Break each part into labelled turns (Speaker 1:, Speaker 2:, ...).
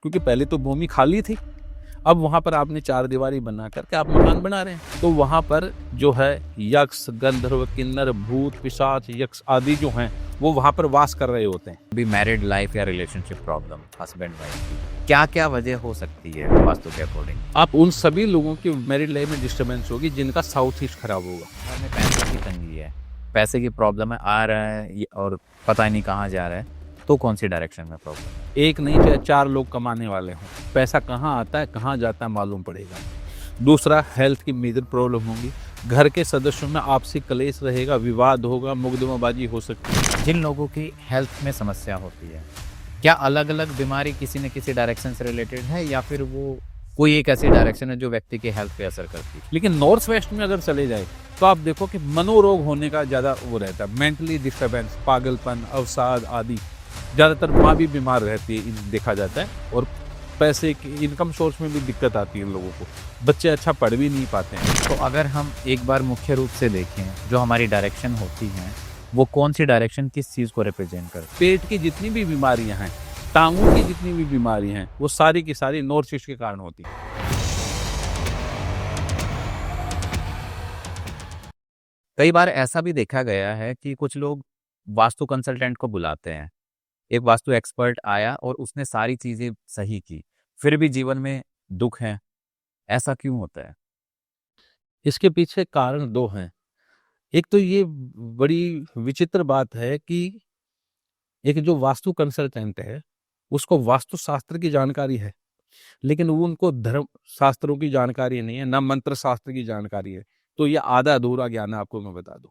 Speaker 1: क्योंकि पहले तो भूमि खाली थी, अब वहाँ पर आपने चार दीवारी बना करके आप मकान बना रहे हैं। तो वहाँ पर जो है यक्ष, गंधर्व, किन्नर, भूत, पिशाच, यक्ष आदि जो हैं वो वहाँ पर वास कर रहे होते हैं।
Speaker 2: अभी मैरिड लाइफ या रिलेशनशिप प्रॉब्लम हस्बैंड वाइफ की क्या क्या वजह हो सकती है वास्तु के अकॉर्डिंग?
Speaker 1: आप उन सभी लोगों की मैरिड लाइफ में डिस्टर्बेंस होगी जिनका साउथ ईस्ट खराब होगा।
Speaker 2: घर में पैसे की तंगी है, पैसे की प्रॉब्लम है, आ रहा है और पता ही नहीं कहाँ जा रहा है, तो कौन सी डायरेक्शन में प्रॉब्लम है?
Speaker 1: एक नहीं चाहे चार लोग कमाने वाले हों, पैसा कहाँ आता है कहाँ जाता है मालूम पड़ेगा। दूसरा, हेल्थ की मेजर प्रॉब्लम होगी, घर के सदस्यों में आपसी कलेश रहेगा, विवाद होगा, मुकदमाबाजी हो सकती है।
Speaker 2: जिन लोगों की हेल्थ में समस्या होती है, क्या अलग अलग बीमारी किसी न किसी डायरेक्शन से रिलेटेड है या फिर वो कोई एक ऐसी डायरेक्शन है जो व्यक्ति के हेल्थ पे असर करती है?
Speaker 1: लेकिन नॉर्थ वेस्ट में अगर चले जाए तो आप देखो कि मनोरोग होने का ज़्यादा वो रहता है, मेंटली डिस्टर्बेंस, पागलपन, अवसाद आदि। ज़्यादातर माँ भी बीमार रहती है, देखा जाता है। और पैसे की इनकम सोर्स में भी दिक्कत आती है इन लोगों को, बच्चे अच्छा पढ़ भी नहीं पाते हैं।
Speaker 2: तो अगर हम एक बार मुख्य रूप से देखें, जो हमारी डायरेक्शन होती हैं वो कौन सी डायरेक्शन किस चीज़ को रिप्रेजेंट करती है?
Speaker 1: पेट की जितनी भी बीमारियां हैं, टांगों की जितनी भी बीमारियां हैं, वो सारी की सारी नॉर्थ ईस्ट के कारण होती हैं।
Speaker 2: कई बार ऐसा भी देखा गया है कि कुछ लोग वास्तु कंसल्टेंट को बुलाते हैं, एक वास्तु एक्सपर्ट आया और उसने सारी चीजें सही की, फिर भी जीवन में दुख है, ऐसा क्यों होता है?
Speaker 1: इसके पीछे कारण दो हैं। एक तो ये बड़ी विचित्र बात है कि एक जो वास्तु कंसल्टेंट है उसको वास्तु शास्त्र की जानकारी है, लेकिन वो उनको धर्म शास्त्रों की जानकारी नहीं है, ना मंत्र शास्त्र की जानकारी है। तो ये आधा अधूरा ज्ञान है, आपको मैं बता दूं।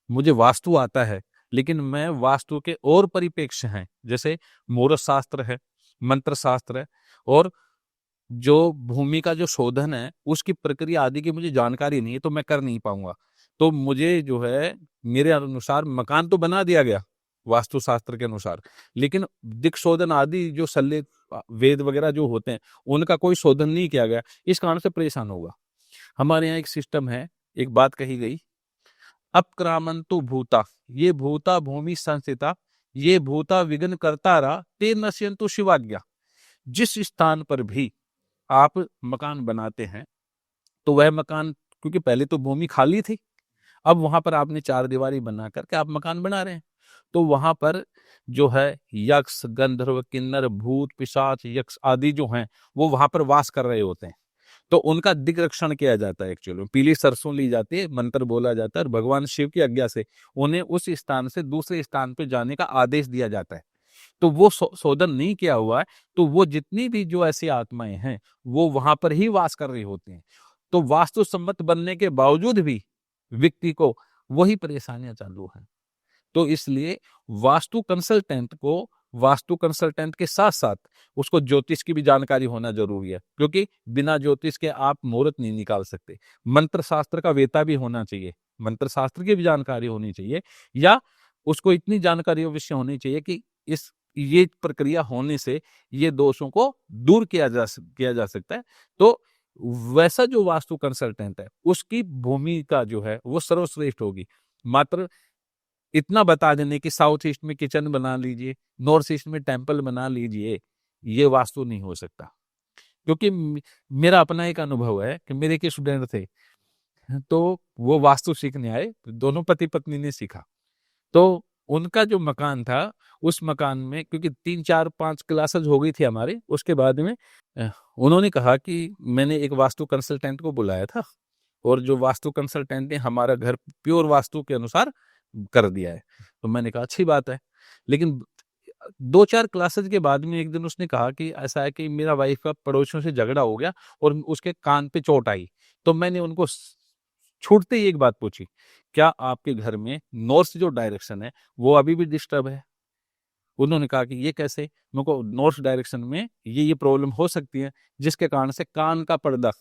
Speaker 1: मुझे वास्तु आता है, लेकिन मैं वास्तु के और परिप्रेक्ष्य हैं, जैसे मुहूर्त शास्त्र है, मंत्र शास्त्र है, और जो भूमि का जो शोधन है उसकी प्रक्रिया आदि की मुझे जानकारी नहीं है, तो मैं कर नहीं पाऊंगा। तो मुझे जो है, मेरे अनुसार मकान तो बना दिया गया वास्तु शास्त्र के अनुसार, लेकिन दिक् शोधन आदि जो सल्ले वेद वगैरह जो होते हैं उनका कोई शोधन नहीं किया गया, इस कारण से परेशान होगा। हमारे यहाँ एक सिस्टम है, एक बात कही गई, अपक्रामंतु भूता, ये भूता भूमि संस्थिता, ये भूता विघ्न करता रहा, ते नश्यंतु शिवाज्ञा। जिस स्थान पर भी आप मकान बनाते हैं तो वह मकान, क्योंकि पहले तो भूमि खाली थी, अब वहां पर आपने चार दीवारी बना करके आप मकान बना रहे हैं, तो वहां पर जो है यक्ष, गंधर्व, किन्नर, भूत, पिशाच, यक्ष आदि जो हैं वो वहां पर वास कर रहे होते हैं। तो उनका दिग्रक्षण किया जाता है। एक्चुअली पीली सरसों ली जाती है, मंत्र बोला जाता है, और भगवान शिव की आज्ञा से उन्हें उस स्थान से दूसरे स्थान पर जाने का आदेश दिया जाता है। तो वो शोधन नहीं किया हुआ है, तो वो जितनी भी जो ऐसी आत्माएं हैं वो वहां पर ही वास कर रही होती हैं। तो वास्तु सम्मत बनने के बावजूद भी व्यक्ति को वही परेशानियां चालू हैं। तो इसलिए वास्तु कंसल्टेंट को वास्तु कंसल्टेंट के साथ साथ उसको ज्योतिष की भी जानकारी होना जरूरी है, क्योंकि बिना ज्योतिष के आप मुहूर्त नहीं निकाल सकते। मंत्र शास्त्र का वेता भी होना चाहिए, मंत्र शास्त्र की भी जानकारी होनी चाहिए, या उसको इतनी जानकारी अवश्य होनी चाहिए कि इस ये प्रक्रिया होने से ये दोषों को दूर किया जा सकता है। तो वैसा जो वास्तु कंसल्टेंट है उसकी भूमिका जो है वो सर्वश्रेष्ठ होगी। मात्र इतना बता देने कि साउथ ईस्ट में किचन बना लीजिए, नॉर्थ ईस्ट में टेंपल बना लीजिए, ये वास्तु नहीं हो सकता। क्योंकि मेरा अपना एक अनुभव है कि मेरे एक स्टूडेंट थे, तो वो वास्तु सीखने आए, दोनों पति पत्नी ने सीखा। तो उनका जो मकान था, उस मकान में क्योंकि 3, 4, 5 क्लासेस हो गई थी हमारे, उसके बाद में उन्होंने कहा कि मैंने एक वास्तु कंसल्टेंट को बुलाया था और जो वास्तु कंसल्टेंट ने हमारा घर प्योर वास्तु के अनुसार कर दिया है। तो मैंने कहा अच्छी बात है। लेकिन 2-4 क्लासेस के बाद में एक दिन उसने कहा कि ऐसा है कि मेरा वाइफ का पड़ोसियों से झगड़ा हो गया और उसके कान पे चोट आई। तो मैंने उनको छूटते ही एक बात पूछी, क्या आपके घर में नॉर्थ जो डायरेक्शन है वो अभी भी डिस्टर्ब है? उन्होंने कहा कि ये कैसे? मेरे को नॉर्थ डायरेक्शन में ये प्रॉब्लम हो सकती है, जिसके कारण से कान का पर्दा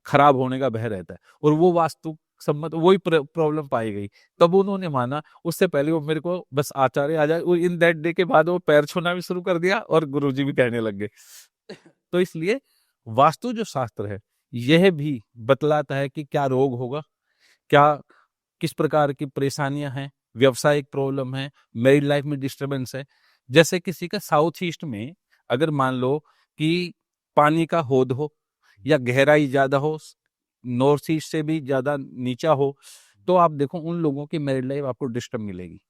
Speaker 1: खराब होने का भय रहता है, और वो वास्तु सम्मत वही प्रॉब्लम पाई गई। तब उन्होंने माना। उससे पहले वो मेरे को बस आचार्य आ जाए, इन दैट डे के बाद वो पैर छूना भी शुरू कर दिया और गुरुजी भी कहने लग गए। तो इसलिए वास्तु जो शास्त्र है यह भी बतलाता है कि क्या रोग होगा, क्या किस प्रकार की परेशानियां हैं, व्यवसायिक प्रॉब्लम है, मैरिड लाइफ में डिस्टरबेंस है। जैसे किसी का साउथ ईस्ट में अगर मान लो कि पानी का हौद हो या गहराई ज्यादा हो, नॉर्थ ईस्ट से भी ज्यादा नीचा हो, तो आप देखो उन लोगों की मैरिड लाइफ आपको डिस्टर्ब मिलेगी।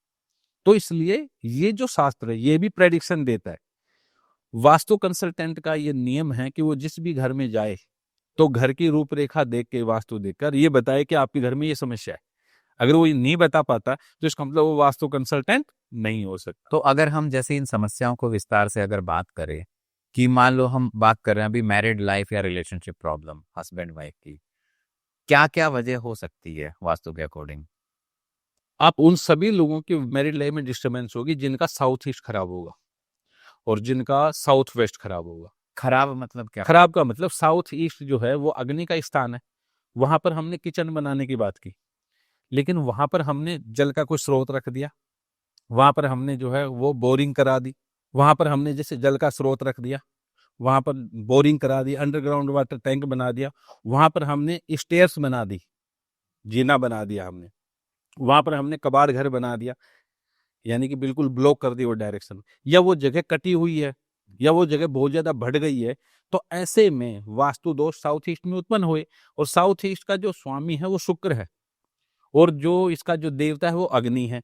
Speaker 1: तो इसलिए ये जो शास्त्र है ये भी प्रेडिक्शन देता है। वास्तु कंसल्टेंट का ये नियम है कि वो जिस भी घर में जाए तो घर की रूपरेखा देख के, वास्तु देखकर ये बताए कि आपके घर में ये समस्या है। अगर वो ये नहीं बता पाता तो इसका मतलब वो वास्तु कंसल्टेंट नहीं हो सकता।
Speaker 2: तो अगर हम जैसे इन समस्याओं को विस्तार से अगर बात करें कि मान लो हम बात कर रहे हैं अभी मैरिड लाइफ या रिलेशनशिप प्रॉब्लम हस्बैंड वाइफ की, क्या क्या वजह हो सकती है वास्तु के अकॉर्डिंग?
Speaker 1: आप उन सभी लोगों की मैरिड लाइफ में डिस्टर्बेंस होगी जिनका साउथ ईस्ट खराब होगा और जिनका साउथ वेस्ट खराब होगा।
Speaker 2: खराब मतलब क्या?
Speaker 1: खराब का मतलब साउथ ईस्ट जो है वो अग्नि का स्थान है। वहां पर हमने किचन बनाने की बात की, लेकिन वहां पर हमने जल का कोई स्रोत रख दिया, वहां पर हमने जो है वो बोरिंग करा दी, वहां पर हमने जैसे जल का स्रोत रख दिया, वहां पर बोरिंग करा दी, अंडरग्राउंड वाटर टैंक बना दिया, वहां पर हमने स्टेयर्स बना दी, जीना बना दिया हमने, वहां पर हमने कबाड़ घर बना दिया, यानी कि बिल्कुल ब्लॉक कर दी वो डायरेक्शन, या वो जगह कटी हुई है या वो जगह बहुत ज्यादा बढ़ गई है, तो ऐसे में वास्तु दोष साउथ ईस्ट में उत्पन्न हुए। और साउथ ईस्ट का जो स्वामी है वो शुक्र है और जो इसका जो देवता है वो अग्नि है।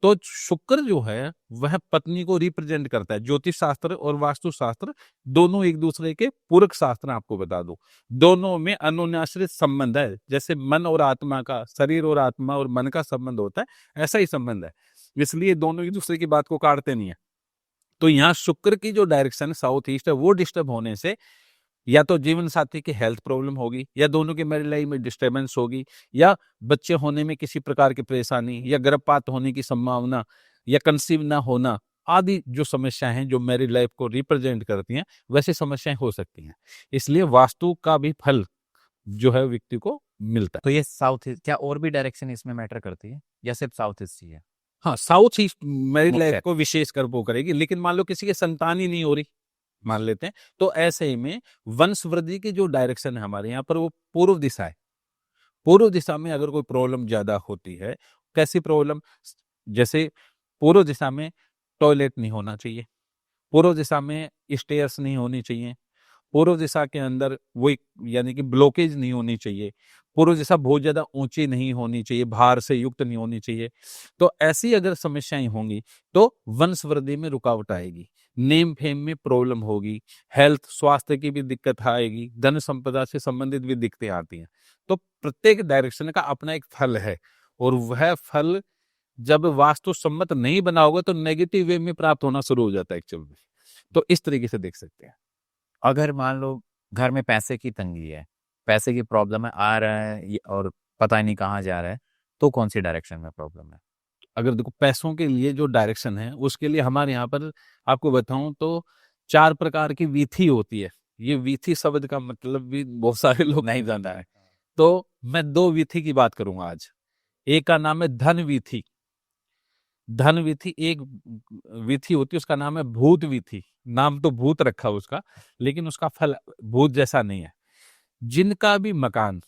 Speaker 1: तो शुक्र जो है वह पत्नी को रिप्रेजेंट करता है। ज्योतिष शास्त्र और वास्तु शास्त्र दोनों एक दूसरे के पूरक शास्त्र, आपको बता दो, दोनों में अन्योन्याश्रित संबंध है। जैसे मन और आत्मा का, शरीर और आत्मा और मन का संबंध होता है, ऐसा ही संबंध है। इसलिए दोनों एक दूसरे की बात को काटते नहीं है। तो यहाँ शुक्र की जो डायरेक्शन साउथ ईस्ट है वो डिस्टर्ब होने से या तो जीवन साथी की हेल्थ प्रॉब्लम होगी, या दोनों की मैरिड लाइफ में डिस्टर्बेंस होगी, या बच्चे होने में किसी प्रकार की परेशानी, या गर्भपात होने की संभावना, या कंसीव ना होना आदि जो समस्याएं हैं जो मैरिड लाइफ को रिप्रेजेंट करती हैं, वैसी समस्याएं हो सकती हैं। इसलिए वास्तु का भी फल जो है व्यक्ति को मिलता है।
Speaker 2: तो ये साउथ ईस्ट, क्या और भी डायरेक्शन इसमें मैटर करती है या सिर्फ साउथ ईस्ट ही है?
Speaker 1: हाँ, साउथ ईस्ट मैरिड
Speaker 2: मुख्य
Speaker 1: लाइफ को विशेष कर वो करेगी, लेकिन मान लो किसी की संतान ही नहीं हो रही, मान लेते हैं, तो ऐसे ही में वंश वृद्धि की जो डायरेक्शन है हमारे यहाँ पर वो पूर्व दिशा है। पूर्व दिशा में अगर कोई प्रॉब्लम ज्यादा होती है, कैसी प्रॉब्लम, जैसे पूर्व दिशा में टॉयलेट नहीं होना चाहिए, पूर्व दिशा में स्टेयर्स नहीं होनी चाहिए, पूर्व दिशा के अंदर वो यानी कि ब्लॉकेज नहीं होनी चाहिए, पूर्व दिशा बहुत ज्यादा ऊंची नहीं होनी चाहिए, भार से युक्त नहीं होनी चाहिए। तो ऐसी अगर समस्याएं होंगी तो वंश वृद्धि में रुकावट आएगी, नेम फेम में प्रॉब्लम होगी, हेल्थ स्वास्थ्य की भी दिक्कत आएगी, धन संपदा से संबंधित भी दिक्कतें आती हैं। तो प्रत्येक डायरेक्शन का अपना एक फल है, और वह फल जब वास्तु सम्मत नहीं बना होगा तो नेगेटिव वे में प्राप्त होना शुरू हो जाता है एक्चुअल में। तो इस तरीके से देख सकते हैं।
Speaker 2: अगर मान लो घर में पैसे की तंगी है, पैसे की प्रॉब्लम है, आ रहा है और पता ही नहीं कहाँ जा रहा है, तो कौन सी डायरेक्शन में प्रॉब्लम है?
Speaker 1: अगर देखो पैसों के लिए जो डायरेक्शन है उसके लिए हमारे यहाँ पर आपको बताऊं तो 4 प्रकार की विधि होती है। ये विधि शब्द का मतलब भी बहुत सारे लोग नहीं जानता है, तो मैं 2 विधि की बात करूंगा आज। एक का नाम है धन विधि। धन विधि एक विधि होती है, उसका नाम है भूत विधि। नाम तो भूत रखा उसका, लेकिन उसका फल भूत जैसा नहीं है। जिनका भी मकान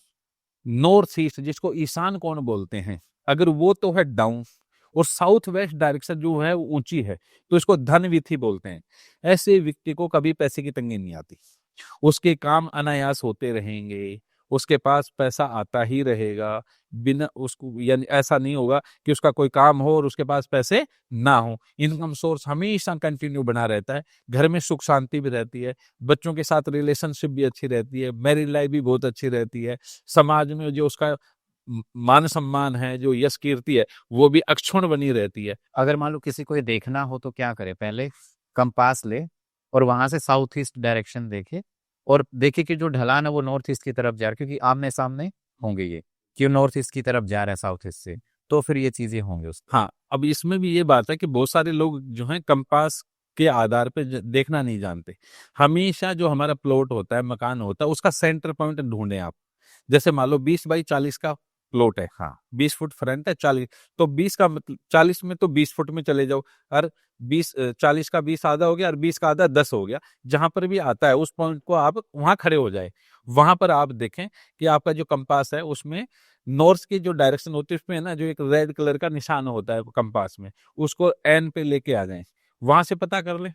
Speaker 1: नॉर्थ ईस्ट, जिसको ईशान कोण बोलते हैं, अगर वो तो है डाउन और साउथ वेस्ट डायरेक्शन जो है वो ऊंची है, तो इसको धन विधि बोलते हैं। ऐसे व्यक्ति को कभी पैसे की तंगी नहीं आती, उसके काम अनायास होते रहेंगे, उसके पास पैसा आता ही रहेगा, बिना उसको यानी ऐसा नहीं होगा कि उसका कोई काम हो और उसके पास पैसे ना हो। इनकम सोर्स हमेशा कंटिन्यू बना रहता है, घर में सुख शांति भी रहती है, बच्चों के साथ रिलेशनशिप भी अच्छी रहती है, मैरिड लाइफ भी बहुत अच्छी रहती है, समाज में जो उसका मान सम्मान है, जो यश कीर्ति है, वो भी अक्षुण्ण बनी रहती है।
Speaker 2: अगर मान लो किसी को ये देखना हो तो क्या करे? पहले कंपास ले और वहां से साउथ ईस्ट डायरेक्शन देखे और देखे कि जो ढलान है वो नॉर्थ ईस्ट की तरफ जा रहा है, क्योंकि आमने सामने होंगे ये कि नॉर्थ ईस्ट की तरफ जा रहा है साउथ ईस्ट से, तो फिर ये चीजें होंगी उसको।
Speaker 1: हाँ, अब इसमें भी ये बात है कि बहुत सारे लोग जो हैं कंपास के आधार पे देखना नहीं जानते। हमेशा जो हमारा प्लॉट होता है, मकान होता है, उसका सेंटर पॉइंट ढूंढें आप। जैसे मान लो 20 बाई 40 का प्लॉट है,
Speaker 2: हाँ,
Speaker 1: 20 फुट फ्रंट है, 40, तो 20 का मतलब 40 में तो 20 फुट में चले जाओ, और 40 का 20 आधा हो गया और 20 का आधा 10 हो गया। जहां पर भी आता है उस पॉइंट को आप वहां खड़े हो जाए, वहां पर आप देखें कि आपका जो कंपास है उसमें नॉर्थ की जो डायरेक्शन होती है उसमें ना जो एक रेड कलर का निशान होता है कंपास में, उसको एन पे लेके आ जाएं। वहां से पता कर लें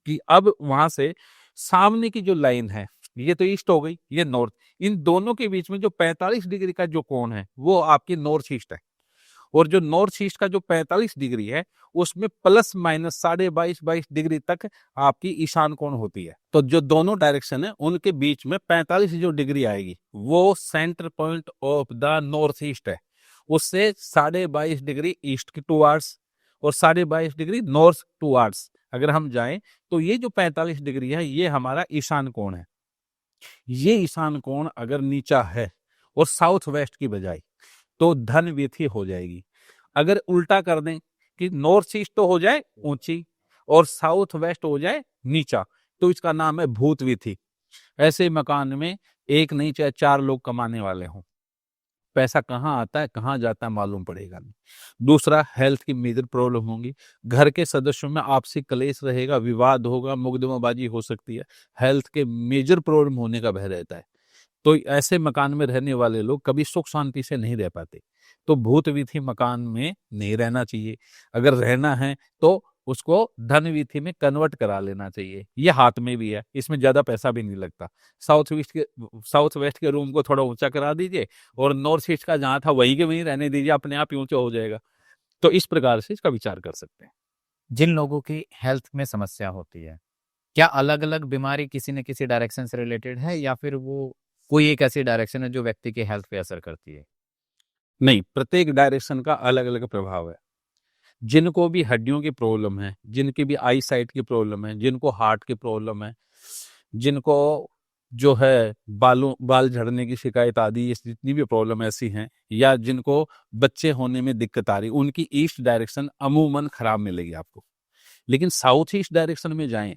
Speaker 1: कि अब वहां से सामने की जो लाइन है, ये तो ईस्ट हो गई, ये नॉर्थ, इन दोनों के बीच में जो 45 डिग्री का जो कोण है वो आपकी नॉर्थ ईस्ट है। और जो नॉर्थ ईस्ट का जो 45 डिग्री है उसमें प्लस माइनस 22.5 डिग्री तक आपकी ईशान कोण होती है। तो जो दोनों डायरेक्शन है उनके बीच में 45 जो डिग्री आएगी वो centre point of the north east है। उससे 22.5 डिग्री ईस्ट की टुवार्ड्स और 22.5 डिग्री नॉर्थ टुवार्ड्स अगर हम जाएं तो ये जो 45 डिग्री है ये हमारा ईशान कोण है। ये ईशान कोण अगर नीचा है और साउथ वेस्ट की बजाय तो धन विथि हो जाएगी। अगर उल्टा कर दें कि नॉर्थ ईस्ट तो हो जाए ऊंची और साउथ वेस्ट हो जाए नीचा तो इसका नाम है भूत विथि। ऐसे मकान में एक नहीं चाहे 4 लोग कमाने वाले हों, पैसा कहाँ आता है कहाँ जाता है मालूम पड़ेगा नहीं। दूसरा, हेल्थ की मेजर प्रॉब्लम होंगी, घर के सदस्यों में आपसी कलेश रहेगा, विवाद होगा, मुकदमाबाजी हो सकती है, हेल्थ के मेजर प्रॉब्लम होने का भय रहता है। तो ऐसे मकान में रहने वाले लोग कभी सुख शांति से नहीं रह पाते। तो भूत विथि मकान में नहीं रहना चाहिए। अगर रहना है तो उसको धन विथि में कन्वर्ट करा लेना चाहिए। ये हाथ में भी है, इसमें ज्यादा पैसा भी नहीं लगता। साउथ वेस्ट के रूम को थोड़ा ऊंचा करा दीजिए और नॉर्थ ईस्ट का जहां था वहीं के वहीं रहने दीजिए, अपने आप ही ऊंचा हो जाएगा। तो इस प्रकार से इसका विचार कर सकते हैं।
Speaker 2: जिन लोगों की हेल्थ में समस्या होती है, क्या अलग अलग बीमारी किसी न किसी डायरेक्शन से रिलेटेड है या फिर वो कोई एक ऐसी डायरेक्शन है जो व्यक्ति के हेल्थ पे असर करती है?
Speaker 1: नहीं, प्रत्येक डायरेक्शन का अलग अलग प्रभाव है। जिनको भी हड्डियों की प्रॉब्लम है, जिनकी भी आई साइट की प्रॉब्लम है, जिनको हार्ट की प्रॉब्लम है, जिनको जो है बाल झड़ने की शिकायत आदि, ये जितनी भी प्रॉब्लम ऐसी हैं, या जिनको बच्चे होने में दिक्कत आ रही, उनकी ईस्ट डायरेक्शन अमूमन खराब मिलेगी आपको। लेकिन साउथ ईस्ट डायरेक्शन में जाएं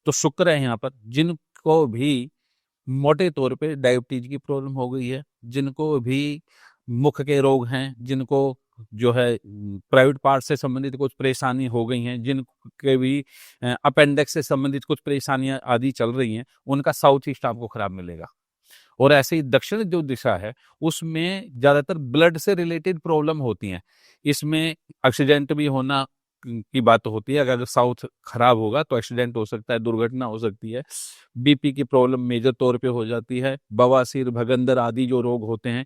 Speaker 1: तो शुक्र है यहाँ पर, जिनको भी मोटे तौर पे डायबिटीज की प्रॉब्लम हो गई है, जिनको भी मुख के रोग हैं, जिनको जो है प्राइवेट पार्ट से संबंधित कुछ परेशानी हो गई हैं, जिनके भी अपेंडिक्स से संबंधित कुछ परेशानियां आदि चल रही हैं, उनका साउथ ईस्ट आपको खराब मिलेगा। और ऐसे ही दक्षिण जो दिशा है उसमें ज्यादातर ब्लड से रिलेटेड प्रॉब्लम होती हैं। इसमें एक्सीडेंट भी होना की बात होती है। अगर साउथ खराब होगा तो एक्सीडेंट हो सकता है, दुर्घटना हो सकती है, बीपी की प्रॉब्लम मेजर तौर पे हो जाती है, बवासीर, भगंदर आदि जो रोग होते हैं,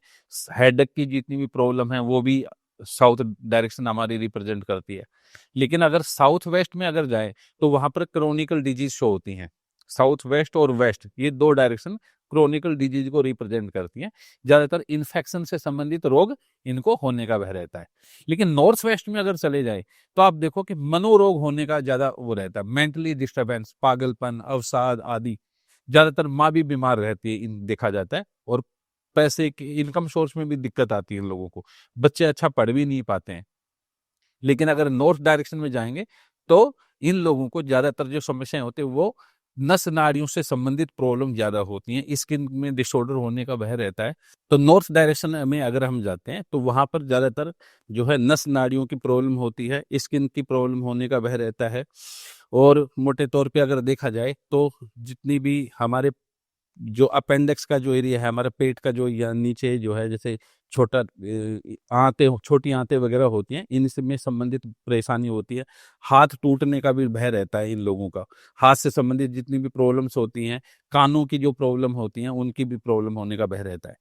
Speaker 1: हेडेक की जितनी भी प्रॉब्लम है वो भी साउथ डायरेक्शन हमारी रिप्रेजेंट करती है। लेकिन अगर साउथ वेस्ट में अगर जाए तो वहां पर क्रोनिकल डिजीज शो होती हैं। साउथ वेस्ट और वेस्ट ये दो डायरेक्शन क्रोनिकल डिजीज को रिप्रेजेंट करती हैं। ज्यादातर इन्फेक्शन से संबंधित रोग इनको होने का भय रहता है। लेकिन नॉर्थ वेस्ट में अगर चले जाए तो आप देखो कि मनोरोग होने का ज्यादा वो रहता है, मेंटली डिस्टर्बेंस, पागलपन, अवसाद आदि। ज्यादातर माँ भी बीमार रहती है, इन देखा जाता है। और पैसे की इनकम सोर्स में भी दिक्कत आती है इन लोगों को, बच्चे अच्छा पढ़ भी नहीं पाते हैं। लेकिन अगर नॉर्थ डायरेक्शन में जाएंगे तो इन लोगों को ज्यादातर जो समस्याएं होती है वो नस नाड़ियों से संबंधित प्रॉब्लम ज्यादा होती हैं, स्किन में डिसऑर्डर होने का भय रहता है। तो नॉर्थ डायरेक्शन में अगर हम जाते हैं तो वहां पर ज्यादातर जो है नस नाड़ियों की प्रॉब्लम होती है, स्किन की प्रॉब्लम होने का भय रहता है। और मोटे तौर पे अगर देखा जाए तो जितनी भी हमारे जो अपेंडिक्स का जो एरिया है, हमारा पेट का जो या नीचे जो है, जैसे छोटा आंतें, छोटी आंतें वगैरह होती हैं, इनसे संबंधित परेशानी होती है। हाथ टूटने का भी भय रहता है इन लोगों का। हाथ से संबंधित जितनी भी प्रॉब्लम्स होती हैं, कानों की जो प्रॉब्लम होती हैं, उनकी भी प्रॉब्लम होने का भय रहता है।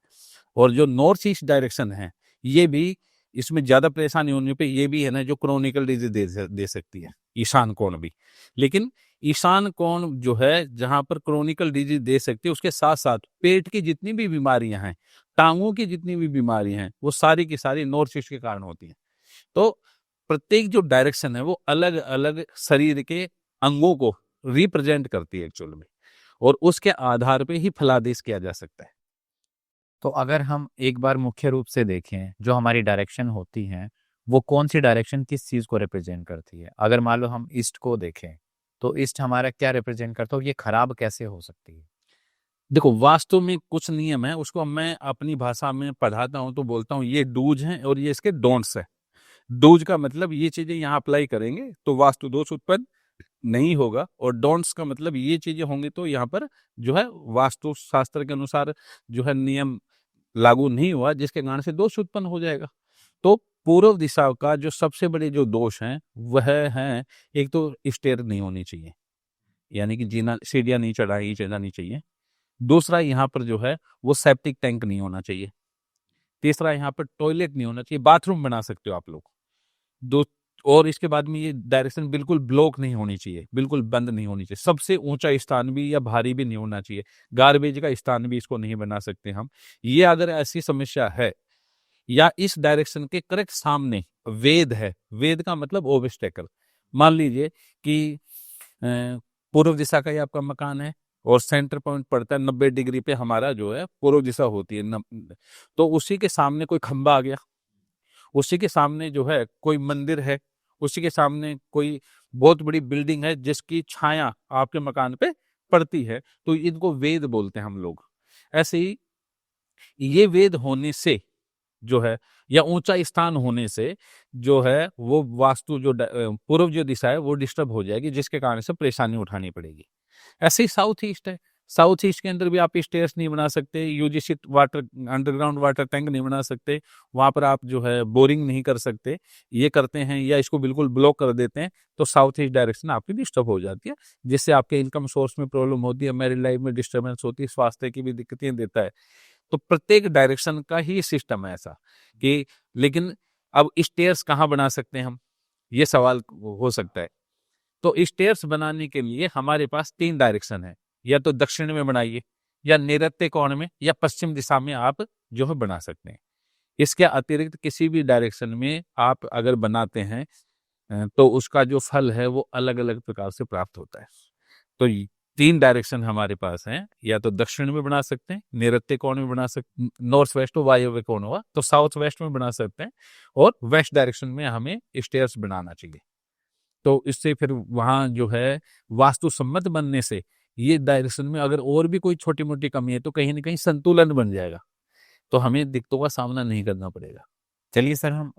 Speaker 1: और जो नॉर्थ ईस्ट डायरेक्शन है ये भी, इसमें ज्यादा परेशानी होने पे ये भी है ना जो क्रोनिकल डिजीज दे सकती है, ईशान कोण भी। लेकिन ईशान कोण जो है जहां पर क्रोनिकल डिजीज दे सकती है, उसके साथ साथ पेट की जितनी भी बीमारियां हैं, टांगों की जितनी भी बीमारियां हैं, वो सारी की सारी नॉर्थ ईस्ट के कारण होती हैं। तो प्रत्येक जो डायरेक्शन है वो अलग अलग शरीर के अंगों को रिप्रेजेंट करती है एक्चुअल में, और उसके आधार पे ही फलादेश किया जा सकता है।
Speaker 2: तो अगर हम एक बार मुख्य रूप से देखें, जो हमारी डायरेक्शन होती हैं, वो कौन सी डायरेक्शन किस चीज़ को रिप्रेजेंट करती है? अगर मान लो हम ईस्ट को देखें, तो ईस्ट हमारा क्या रिप्रेजेंट करता है और ये खराब कैसे हो सकती है?
Speaker 1: देखो, वास्तु में कुछ नियम है, उसको मैं अपनी भाषा में पढ़ाता हूँ तो बोलता हूँ ये डूज हैं और ये इसके डोंट्स है। डूज का मतलब ये चीजें यहाँ अप्लाई करेंगे तो वास्तु दोष उत्पन्न नहीं होगा, और डोंट्स का मतलब ये चीजें होंगी तो यहाँ पर जो है वास्तु शास्त्र के अनुसार जो है नियम लागू नहीं हुआ, जिसके कारण से दोष उत्पन्न हो जाएगा। तो पूर्व दिशा का जो सबसे बड़े जो दोष हैं वह है, एक तो स्टेयर नहीं होनी चाहिए। यानी कि जीना सीढ़ियाँ नहीं चढ़ानी चाहिए। दूसरा यहाँ पर जो है वो सेप्टिक टैंक नहीं होना चाहिए। तीसरा यहाँ पर टॉयलेट नहीं होना चाहिए, बाथरूम बना सकते हो आप लोग। दो और इसके बाद में ये डायरेक्शन बिल्कुल ब्लॉक नहीं होनी चाहिए, बिल्कुल बंद नहीं होनी चाहिए। सबसे ऊंचा स्थान भी या भारी भी नहीं होना चाहिए, गार्बेज का स्थान भी इसको नहीं बना सकते हम। ये अगर ऐसी समस्या है या इस डायरेक्शन के करेक्ट सामने वेद है, वेद का मतलब ओब्स्टेकल। मान लीजिए कि पूर्व दिशा का ये आपका मकान है और सेंटर पॉइंट पड़ता है 90 डिग्री पे, हमारा जो है पूर्व दिशा होती है तो उसी के सामने कोई खंबा आ गया, उसी के सामने जो है कोई मंदिर है, उसी के सामने कोई बहुत बड़ी बिल्डिंग है जिसकी छाया आपके मकान पे पड़ती है, तो इनको वेद बोलते हैं हम लोग। ऐसे ही ये वेद होने से जो है या ऊंचा स्थान होने से जो है वो वास्तु जो पूर्व जो दिशा है वो डिस्टर्ब हो जाएगी, जिसके कारण से परेशानी उठानी पड़ेगी। ऐसे ही साउथ ईस्ट है, साउथ ईस्ट के अंदर भी आप स्टेयर्स नहीं बना सकते, UGC water underground water tank नहीं बना सकते, वहां पर आप जो है बोरिंग नहीं कर सकते। ये करते हैं या इसको बिल्कुल ब्लॉक कर देते हैं तो साउथ ईस्ट डायरेक्शन आपकी डिस्टर्ब हो जाती है, जिससे आपके इनकम सोर्स में प्रॉब्लम होती है, मैरिड लाइफ में डिस्टर्बेंस होती है, स्वास्थ्य की भी दिक्कतें देता है। तो प्रत्येक डायरेक्शन का ही सिस्टम है ऐसा कि, लेकिन अब स्टेयर्स कहाँ बना सकते हैं हम, ये सवाल हो सकता है। तो स्टेयर्स बनाने के लिए हमारे पास 3 डायरेक्शन है, या तो दक्षिण में बनाइए, या नैऋत्य कोण में, या पश्चिम दिशा में आप जो है बना सकते हैं। इसके अतिरिक्त किसी भी डायरेक्शन में आप अगर बनाते हैं तो उसका जो फल है वो अलग अलग प्रकार से प्राप्त होता है। तो 3 डायरेक्शन हमारे पास हैं, या तो दक्षिण में बना सकते हैं, नैऋत्य कोण में बना सकते, नॉर्थ वेस्ट हो वायव्य कोण हुआ तो साउथ वेस्ट में बना सकते हैं, और वेस्ट डायरेक्शन में हमें स्टेयर्स बनाना चाहिए। तो इससे फिर वहां जो है वास्तु सम्मत बनने से ये डायरेक्शन में अगर और भी कोई छोटी मोटी कमी है तो कहीं ना कहीं संतुलन बन जाएगा, तो हमें दिक्कतों का सामना नहीं करना पड़ेगा।
Speaker 2: चलिए सर, हम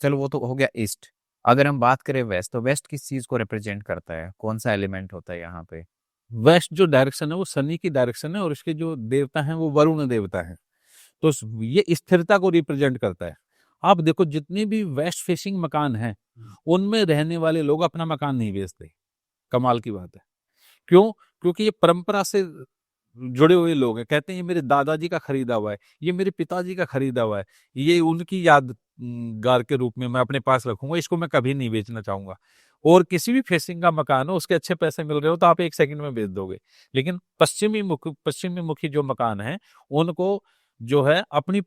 Speaker 2: चलो वो तो हो गया ईस्ट। अगर हम बात करें वेस्ट, तो वेस्ट किस चीज को रिप्रेजेंट करता है, कौन सा एलिमेंट होता है यहाँ पे?
Speaker 1: वेस्ट जो डायरेक्शन है वो शनि की डायरेक्शन है, और इसके जो देवता हैं वो वरुण देवता हैं। तो ये स्थिरता को रिप्रेजेंट करता है। आप देखो जितने भी वेस्ट फेसिंग मकान हैं उनमें रहने वाले लोग अपना मकान नहीं बेचते। कमाल की बात है। क्यों? क्योंकि ये परंपरा से जुड़े हुए लोग हैं, कहते हैं ये मेरे दादाजी का खरीदा हुआ है, ये मेरे पिताजी का खरीदा हुआ है, ये उनकी यादगार के रूप में मैं अपने पास रखूंगा, इसको मैं कभी नहीं बेचना चाहूंगा। और किसी भी फेसिंग का मकान हो, उसके अच्छे पैसे मिल रहे हो तो आप 1 सेकंड में बेच दोगे। लेकिन पश्चिमी मुखी जो मकान है उनको जो है अपनी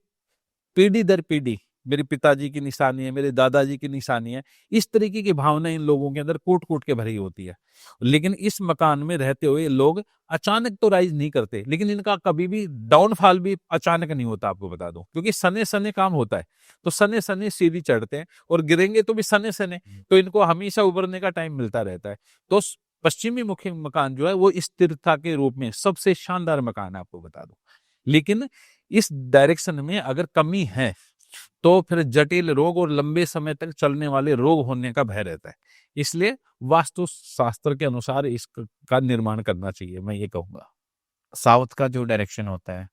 Speaker 1: पीढ़ी दर पीढ़ी, मेरे पिताजी की निशानी है, मेरे दादाजी की निशानी है, इस तरीके की भावना इन लोगों के अंदर कूट कूट के भरी होती है। लेकिन इस मकान में रहते हुए लोग अचानक तो राइज नहीं करते, लेकिन इनका कभी भी डाउनफॉल भी अचानक नहीं होता, आपको बता दूं, क्योंकि सने सने काम होता है। तो सने सने सीढ़ी चढ़ते हैं और गिरेंगे तो भी सने सने, तो इनको हमेशा उभरने का टाइम मिलता रहता है। तो पश्चिमी मुखी मकान जो है वो स्थिरता के रूप में सबसे शानदार मकान है, आपको बता दूं। लेकिन इस डायरेक्शन में अगर कमी है तो फिर जटिल रोग और लंबे समय तक चलने वाले रोग होने का भय रहता है। इसलिए वास्तु शास्त्र के अनुसार इसका निर्माण करना चाहिए, मैं ये कहूंगा।
Speaker 2: साउथ का जो डायरेक्शन होता है?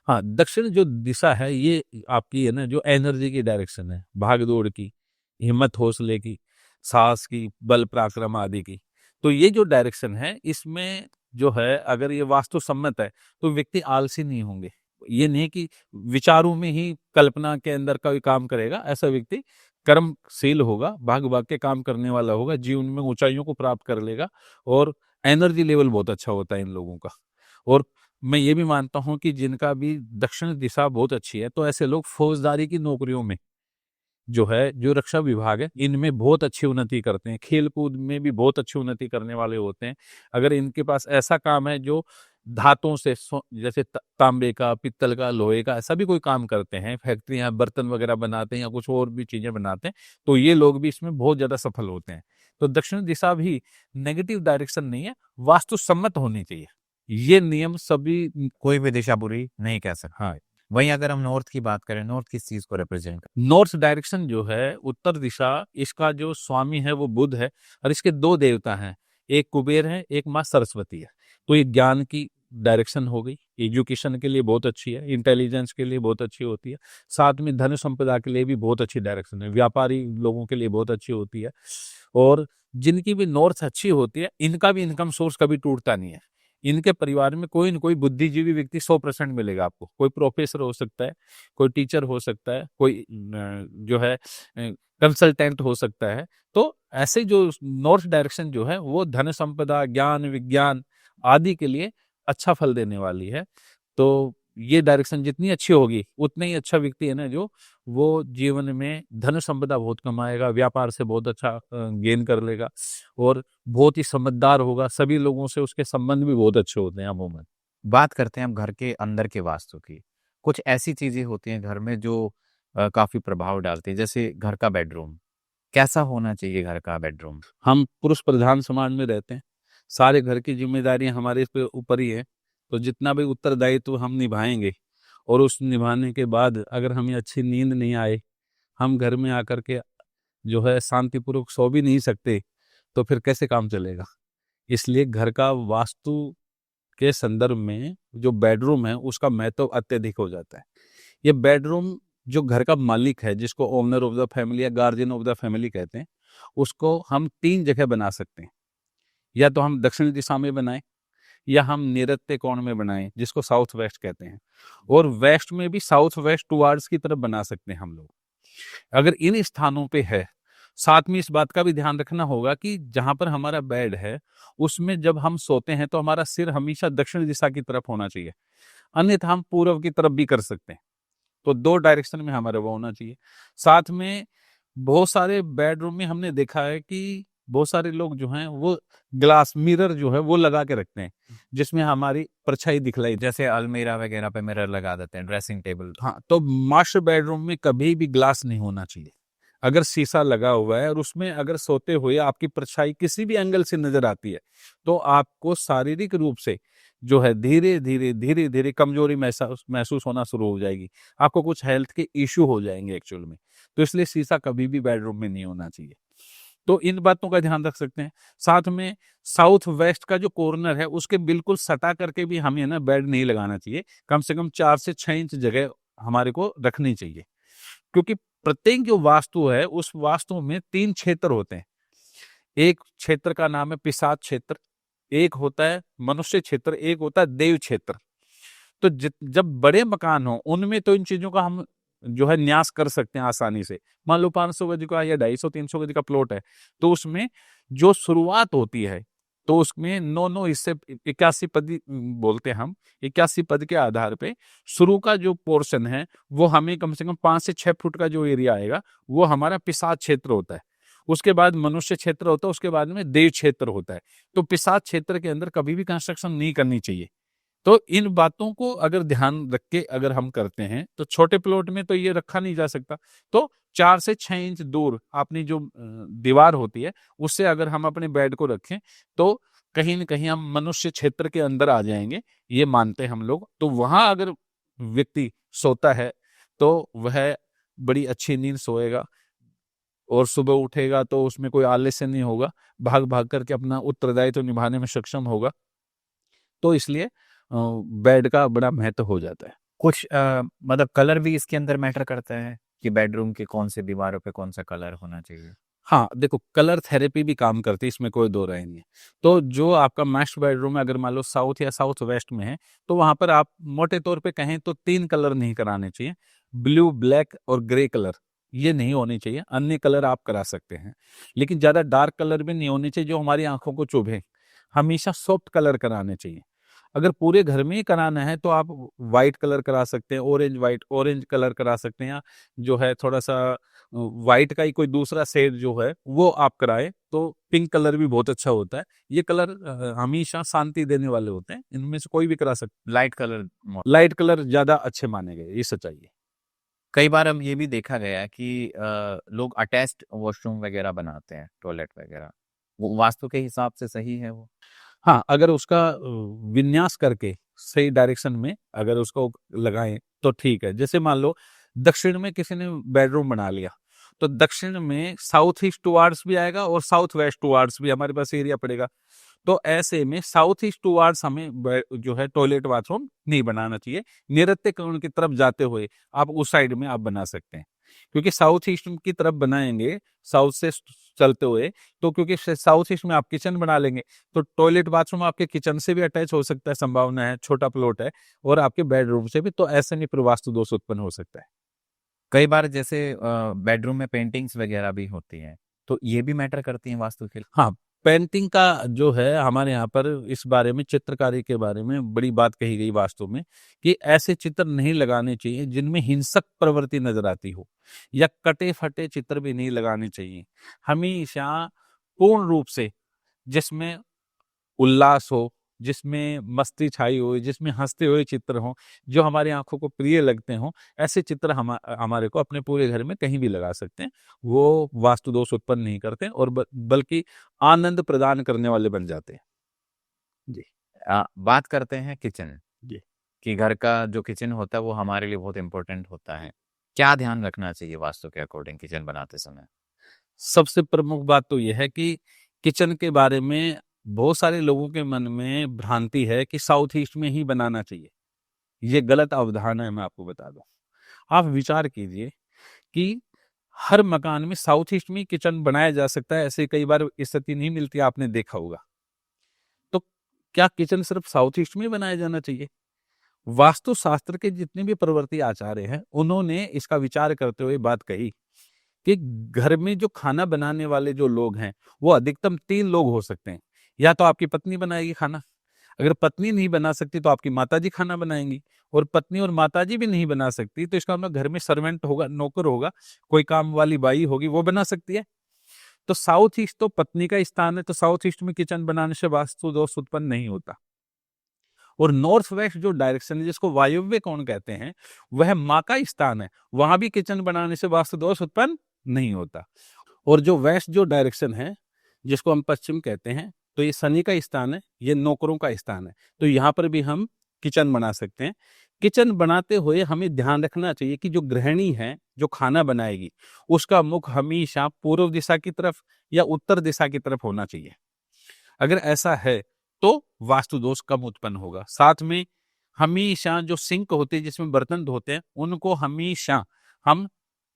Speaker 1: हाँ, दक्षिण जो दिशा है ये आपकी है ना, जो एनर्जी की डायरेक्शन है, भाग दौड़ की, हिम्मत हौसले की, साहस की, बल पराक्रम आदि की। तो ये जो डायरेक्शन है इसमें जो है अगर ये वास्तु सम्मत है तो व्यक्ति आलसी नहीं होंगे। ये नहीं कि विचारों में ही कल्पना के अंदर कोई काम करेगा, ऐसा व्यक्ति कर्मशील होगा, भाग भाग के काम करने वाला होगा, जीवन में ऊंचाइयों को प्राप्त कर लेगा, और एनर्जी लेवल बहुत अच्छा होता है इन लोगों का। और मैं ये भी मानता हूं कि जिनका भी दक्षिण दिशा बहुत अच्छी है तो ऐसे लोग फौजदारी की नौकरियों में जो है, जो रक्षा विभाग है, इनमें बहुत अच्छी उन्नति करते हैं, खेल कूद में भी बहुत अच्छी उन्नति करने वाले होते हैं। अगर इनके पास ऐसा काम है जो धातुओं से जैसे तांबे का, पित्तल का, लोहे का, ऐसा भी कोई काम करते हैं, फैक्ट्रियां बर्तन वगैरह बनाते हैं या कुछ और भी चीजें बनाते हैं, तो ये लोग भी इसमें बहुत ज्यादा सफल होते हैं। तो दक्षिण दिशा भी नेगेटिव डायरेक्शन नहीं है, वास्तु सम्मत होनी चाहिए। ये नियम सभी,
Speaker 2: कोई भी दिशा बुरी नहीं कह सकता।
Speaker 1: हाँ।
Speaker 2: वहीं अगर हम नॉर्थ की बात करें, नॉर्थ किस चीज को रिप्रेजेंट?
Speaker 1: नॉर्थ डायरेक्शन जो है, उत्तर दिशा, इसका जो स्वामी है वो बुध है, और इसके 2 देवता हैं, एक कुबेर है, एक माँ सरस्वती है। तो ये ज्ञान की डायरेक्शन हो गई, एजुकेशन के लिए बहुत अच्छी है, इंटेलिजेंस के लिए बहुत अच्छी होती है, साथ में धन संपदा के लिए भी बहुत अच्छी डायरेक्शन है, व्यापारी लोगों के लिए बहुत अच्छी होती है, और जिनकी भी नॉर्थ अच्छी होती है, इनका भी इनकम सोर्स कभी टूटता नहीं है। इनके परिवार में कोई न कोई बुद्धिजीवी व्यक्ति 100% मिलेगा आपको। कोई प्रोफेसर हो सकता है, कोई टीचर हो सकता है, कोई जो है कंसल्टेंट हो सकता है। तो ऐसे जो नॉर्थ डायरेक्शन जो है वो धन संपदा, ज्ञान, विज्ञान आदि के लिए अच्छा फल देने वाली है। तो ये डायरेक्शन जितनी अच्छी होगी, उतना ही अच्छा व्यक्ति है ना जो वो जीवन में धन संपदा बहुत कमाएगा, व्यापार से बहुत अच्छा गेन कर लेगा और बहुत ही समझदार होगा। सभी लोगों से उसके संबंध भी बहुत अच्छे होते हैं अमूमन।
Speaker 2: बात करते हैं हम घर के अंदर के वास्तु की। कुछ ऐसी चीजें होती हैं घर में जो काफी प्रभाव डालती है, जैसे घर का बेडरूम। कैसा होना चाहिए घर का बेडरूम?
Speaker 1: हम पुरुष प्रधान समाज में रहते हैं, सारे घर की जिम्मेदारियां हमारे पे ऊपर ही है, तो जितना भी उत्तरदायित्व हम निभाएंगे और उस निभाने के बाद अगर हमें अच्छी नींद नहीं आए, हम घर में आकर के जो है शांतिपूर्वक सो भी नहीं सकते, तो फिर कैसे काम चलेगा। इसलिए घर का वास्तु के संदर्भ में जो बेडरूम है उसका महत्व अत्यधिक हो जाता है। ये बेडरूम जो घर का मालिक है, जिसको ओनर ऑफ द फैमिली या गार्जियन ऑफ द फैमिली कहते हैं, उसको हम 3 जगह बना सकते हैं। या तो हम दक्षिण दिशा में बनाएं, या हम नैऋत्य कोण में बनाएं, जिसको साउथ वेस्ट कहते हैं, और वेस्ट में भी साउथ वेस्ट टुवार्ड्स की तरफ बना सकते हैं हम लोग। अगर इन स्थानों पे है, साथ में इस बात का भी ध्यान रखना होगा कि जहां पर हमारा बेड है उसमें जब हम सोते हैं तो हमारा सिर हमेशा दक्षिण दिशा की तरफ होना चाहिए, अन्यथा हम पूर्व की तरफ भी कर सकते हैं। तो 2 डायरेक्शन में हमारे वो होना चाहिए। साथ में बहुत सारे बेडरूम में हमने देखा है कि बहुत सारे लोग जो हैं वो ग्लास मिरर जो है वो लगा के रखते हैं, जिसमें हमारी परछाई दिखलाई दे।
Speaker 2: जैसे अलमीरा वगैरह पे मिरर लगा देते हैं, ड्रेसिंग टेबल।
Speaker 1: हाँ, तो मास्टर बेडरूम में कभी भी ग्लास नहीं होना चाहिए। अगर शीशा लगा हुआ है और उसमें अगर सोते हुए आपकी परछाई किसी भी एंगल से नजर आती है, तो आपको शारीरिक रूप से जो है धीरे-धीरे कमजोरी महसूस महसूस होना शुरू हो जाएगी। आपको कुछ हेल्थ के इश्यू हो जाएंगे एक्चुअल में। तो इसलिए शीशा कभी भी बेडरूम में नहीं होना चाहिए। तो इन बातों का ध्यान रख सकते हैं। साथ में साउथ वेस्ट का जो कॉर्नर है उसके बिल्कुल सटा करके भी हमें ना बेड नहीं लगाना चाहिए। कम से कम 4 से 6 इंच जगह हमारे को रखनी चाहिए। क्योंकि प्रत्येक जो वास्तु है उस वास्तु में 3 क्षेत्र होते हैं। एक क्षेत्र का नाम है पिशाच क्षेत्र, एक होता है मनुष्य क्षेत्र, एक होता है देव क्षेत्र। तो जब बड़े मकान हो उनमें तो इन चीजों का हम जो है न्यास कर सकते हैं आसानी से। मान लो 500 गज का या 250-300 गज का प्लॉट है, तो उसमें जो शुरुआत होती है तो उसमें 9-9 हिस्से 81 पद बोलते हैं हम। 81 पद के आधार पे शुरू का जो पोर्शन है वो हमें कम से कम 5 से 6 फुट का जो एरिया आएगा वो हमारा पिशाच क्षेत्र होता है। उसके बाद मनुष्य क्षेत्र होता है, उसके बाद में देव क्षेत्र होता है। तो पिशाच क्षेत्र के अंदर कभी भी कंस्ट्रक्शन नहीं करनी चाहिए। तो इन बातों को अगर ध्यान रख के अगर हम करते हैं तो छोटे प्लॉट में तो ये रखा नहीं जा सकता। तो 4 से 6 इंच दूर अपनी जो दीवार होती है उससे अगर हम अपने बेड को रखें तो कहीं न कहीं हम मनुष्य क्षेत्र के अंदर आ जाएंगे, ये मानते हैं हम लोग। तो वहां अगर व्यक्ति सोता है तो वह बड़ी अच्छी नींद सोएगा और सुबह उठेगा तो उसमें कोई आलस्य नहीं होगा, भाग भाग करके अपना उत्तरदायित्व निभाने में सक्षम होगा। तो इसलिए बेड का बड़ा महत्व हो जाता है।
Speaker 2: कुछ मतलब कलर भी इसके अंदर मैटर करता है कि बेडरूम के कौन से दीवारों पे कौन सा कलर होना चाहिए?
Speaker 1: हाँ, देखो कलर थेरेपी भी काम करती है, इसमें कोई दो राय नहीं है। तो जो आपका मास्टर बेडरूम है अगर मान लो साउथ या साउथ वेस्ट में है, तो वहाँ पर आप मोटे तौर पे कहें तो 3 कलर नहीं कराने चाहिए। ब्लू, ब्लैक और ग्रे कलर ये नहीं होने चाहिए, अन्य कलर आप करा सकते हैं। लेकिन ज़्यादा डार्क कलर भी नहीं होने चाहिए जो हमारी आँखों को चुभे। हमेशा सॉफ्ट कलर कराने चाहिए। अगर पूरे घर में ही कराना है तो आप व्हाइट कलर करा सकते हैं, ऑरेंज कलर करा सकते हैं, या जो है थोड़ा-सा व्हाइट का ही कोई दूसरा शेड जो है वो आप कराएँ, तो पिंक कलर भी बहुत अच्छा होता है। ये कलर हमेशा शांति देने वाले होते हैं, इनमें से कोई भी करा सकते
Speaker 2: लाइट कलर
Speaker 1: लाइट कलर ज़्यादा अच्छे माने गए, ये सच्चाई है।
Speaker 2: कई बार हम ये भी देखा गया है कि लोग अटैच्ड वॉशरूम वगैरह बनाते हैं, टॉयलेट वगैरह। वो वास्तु के हिसाब से सही है वो?
Speaker 1: हाँ, अगर उसका विन्यास करके सही डायरेक्शन में अगर उसको लगाएँ तो ठीक है। जैसे मान लो दक्षिण में किसी ने बेडरूम बना लिया, तो दक्षिण में साउथ ईस्ट टुवार्ड्स भी आएगा और साउथ वेस्ट टुवार्ड्स भी हमारे पास एरिया पड़ेगा। तो ऐसे में साउथ ईस्ट टुवार्ड्स हमें जो है टॉयलेट बाथरूम नहीं बनाना चाहिए। नैऋत्य कोण की तरफ जाते हुए आप उस साइड में आप बना सकते हैं। क्योंकि साउथ ईस्ट की तरफ बनाएंगे, साउथ से चलते हुए, तो क्योंकि साउथ ईस्ट में आप किचन बना लेंगे तो टॉयलेट बाथरूम आपके किचन से भी अटैच हो सकता है, संभावना है, छोटा प्लॉट है, और आपके बेडरूम से भी, तो ऐसे में फिर वास्तु दोष उत्पन्न हो सकता है।
Speaker 2: कई बार जैसे बेडरूम में पेंटिंग्स वगैरह भी होती हैं, तो ये भी मैटर करती हैं वास्तु के लिए?
Speaker 1: हाँ, पेंटिंग का जो है हमारे यहाँ पर इस बारे में, चित्रकारी के बारे में बड़ी बात कही गई वास्तु में, कि ऐसे चित्र नहीं लगाने चाहिए जिनमें हिंसक प्रवृत्ति नजर आती हो, या कटे फटे चित्र भी नहीं लगाने चाहिए। हमेशा पूर्ण रूप से जिसमें उल्लास हो, जिसमें मस्ती छाई हो, जिसमें हंसते हुए चित्र हों, जो हमारी आंखों को प्रिय लगते हों, ऐसे चित्र हमारे को अपने पूरे घर में कहीं भी लगा सकते हैं। वो वास्तु दोष उत्पन्न नहीं करते और बल्कि आनंद प्रदान करने वाले बन जाते हैं। जी।
Speaker 2: बात करते हैं किचन
Speaker 1: जी।
Speaker 2: कि घर का जो किचन होता है वो हमारे लिए बहुत इंपॉर्टेंट होता है। क्या ध्यान रखना चाहिए वास्तु के अकॉर्डिंग किचन बनाते समय?
Speaker 1: सबसे प्रमुख बात तो यह है कि किचन के बारे में बहुत सारे लोगों के मन में भ्रांति है कि साउथ ईस्ट में ही बनाना चाहिए। ये गलत अवधारणा है, मैं आपको बता दूं। आप विचार कीजिए कि हर मकान में साउथ ईस्ट में किचन बनाया जा सकता है, ऐसे कई बार स्थिति नहीं मिलती, आपने देखा होगा। तो क्या किचन सिर्फ साउथ ईस्ट में बनाया जाना चाहिए? वास्तु शास्त्र के जितने भी प्रवृत्ति आचार्य हैं, उन्होंने इसका विचार करते हुए बात कही कि घर में जो खाना बनाने वाले जो लोग हैं, वो अधिकतम 3 लोग हो सकते हैं। या तो आपकी पत्नी बनाएगी खाना, अगर पत्नी नहीं बना सकती तो आपकी माताजी खाना बनाएंगी, और पत्नी और माताजी भी नहीं बना सकती तो इसका मतलब घर में सर्वेंट होगा, नौकर होगा, कोई काम वाली बाई होगी, वो बना सकती है। तो साउथ ईस्ट तो पत्नी का स्थान है, तो साउथ ईस्ट में किचन बनाने से वास्तु दोष उत्पन्न नहीं होता। और नॉर्थ वेस्ट जो डायरेक्शन है, जिसको वायव्य कोण कहते हैं, वह माँ का स्थान है, वहां भी किचन बनाने से वास्तु दोष उत्पन्न नहीं होता। और जो वेस्ट जो डायरेक्शन है, जिसको हम पश्चिम कहते हैं, तो ये शनि का स्थान है, ये नौकरों का स्थान है, तो यहाँ पर भी हम किचन बना सकते हैं। किचन बनाते हुए हमें ध्यान रखना चाहिए कि जो गृहिणी है, जो खाना बनाएगी, उसका मुख हमेशा पूर्व दिशा की तरफ या उत्तर दिशा की तरफ होना चाहिए। अगर ऐसा है तो वास्तु दोष कम उत्पन्न होगा। साथ में हमेशा जो सिंक होते हैं जिसमें बर्तन धोते हैं, उनको हमेशा हम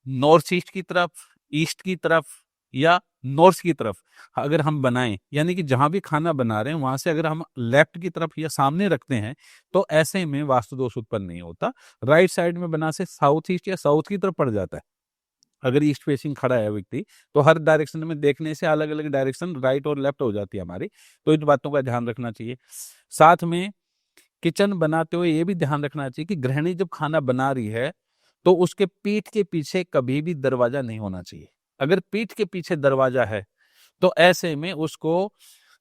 Speaker 1: नॉर्थ ईस्ट की तरफ, ईस्ट की तरफ या नॉर्थ की तरफ अगर हम बनाएं, यानी कि जहां भी खाना बना रहे हैं वहां से अगर हम लेफ्ट की तरफ या सामने रखते हैं, तो ऐसे में वास्तु दोष उत्पन्न नहीं होता। राइट साइड में बना से साउथ ईस्ट या साउथ की तरफ पड़ जाता है। अगर ईस्ट फेसिंग खड़ा है व्यक्ति, तो हर डायरेक्शन में देखने से अलग अलग डायरेक्शन राइट और लेफ्ट हो जाती है हमारी, तो इन बातों का ध्यान रखना चाहिए। साथ में किचन बनाते हुए ये भी ध्यान रखना चाहिए कि गृहिणी जब खाना बना रही है तो उसके पीठ के पीछे कभी भी दरवाजा नहीं होना चाहिए। अगर पीठ के पीछे दरवाजा है तो ऐसे में उसको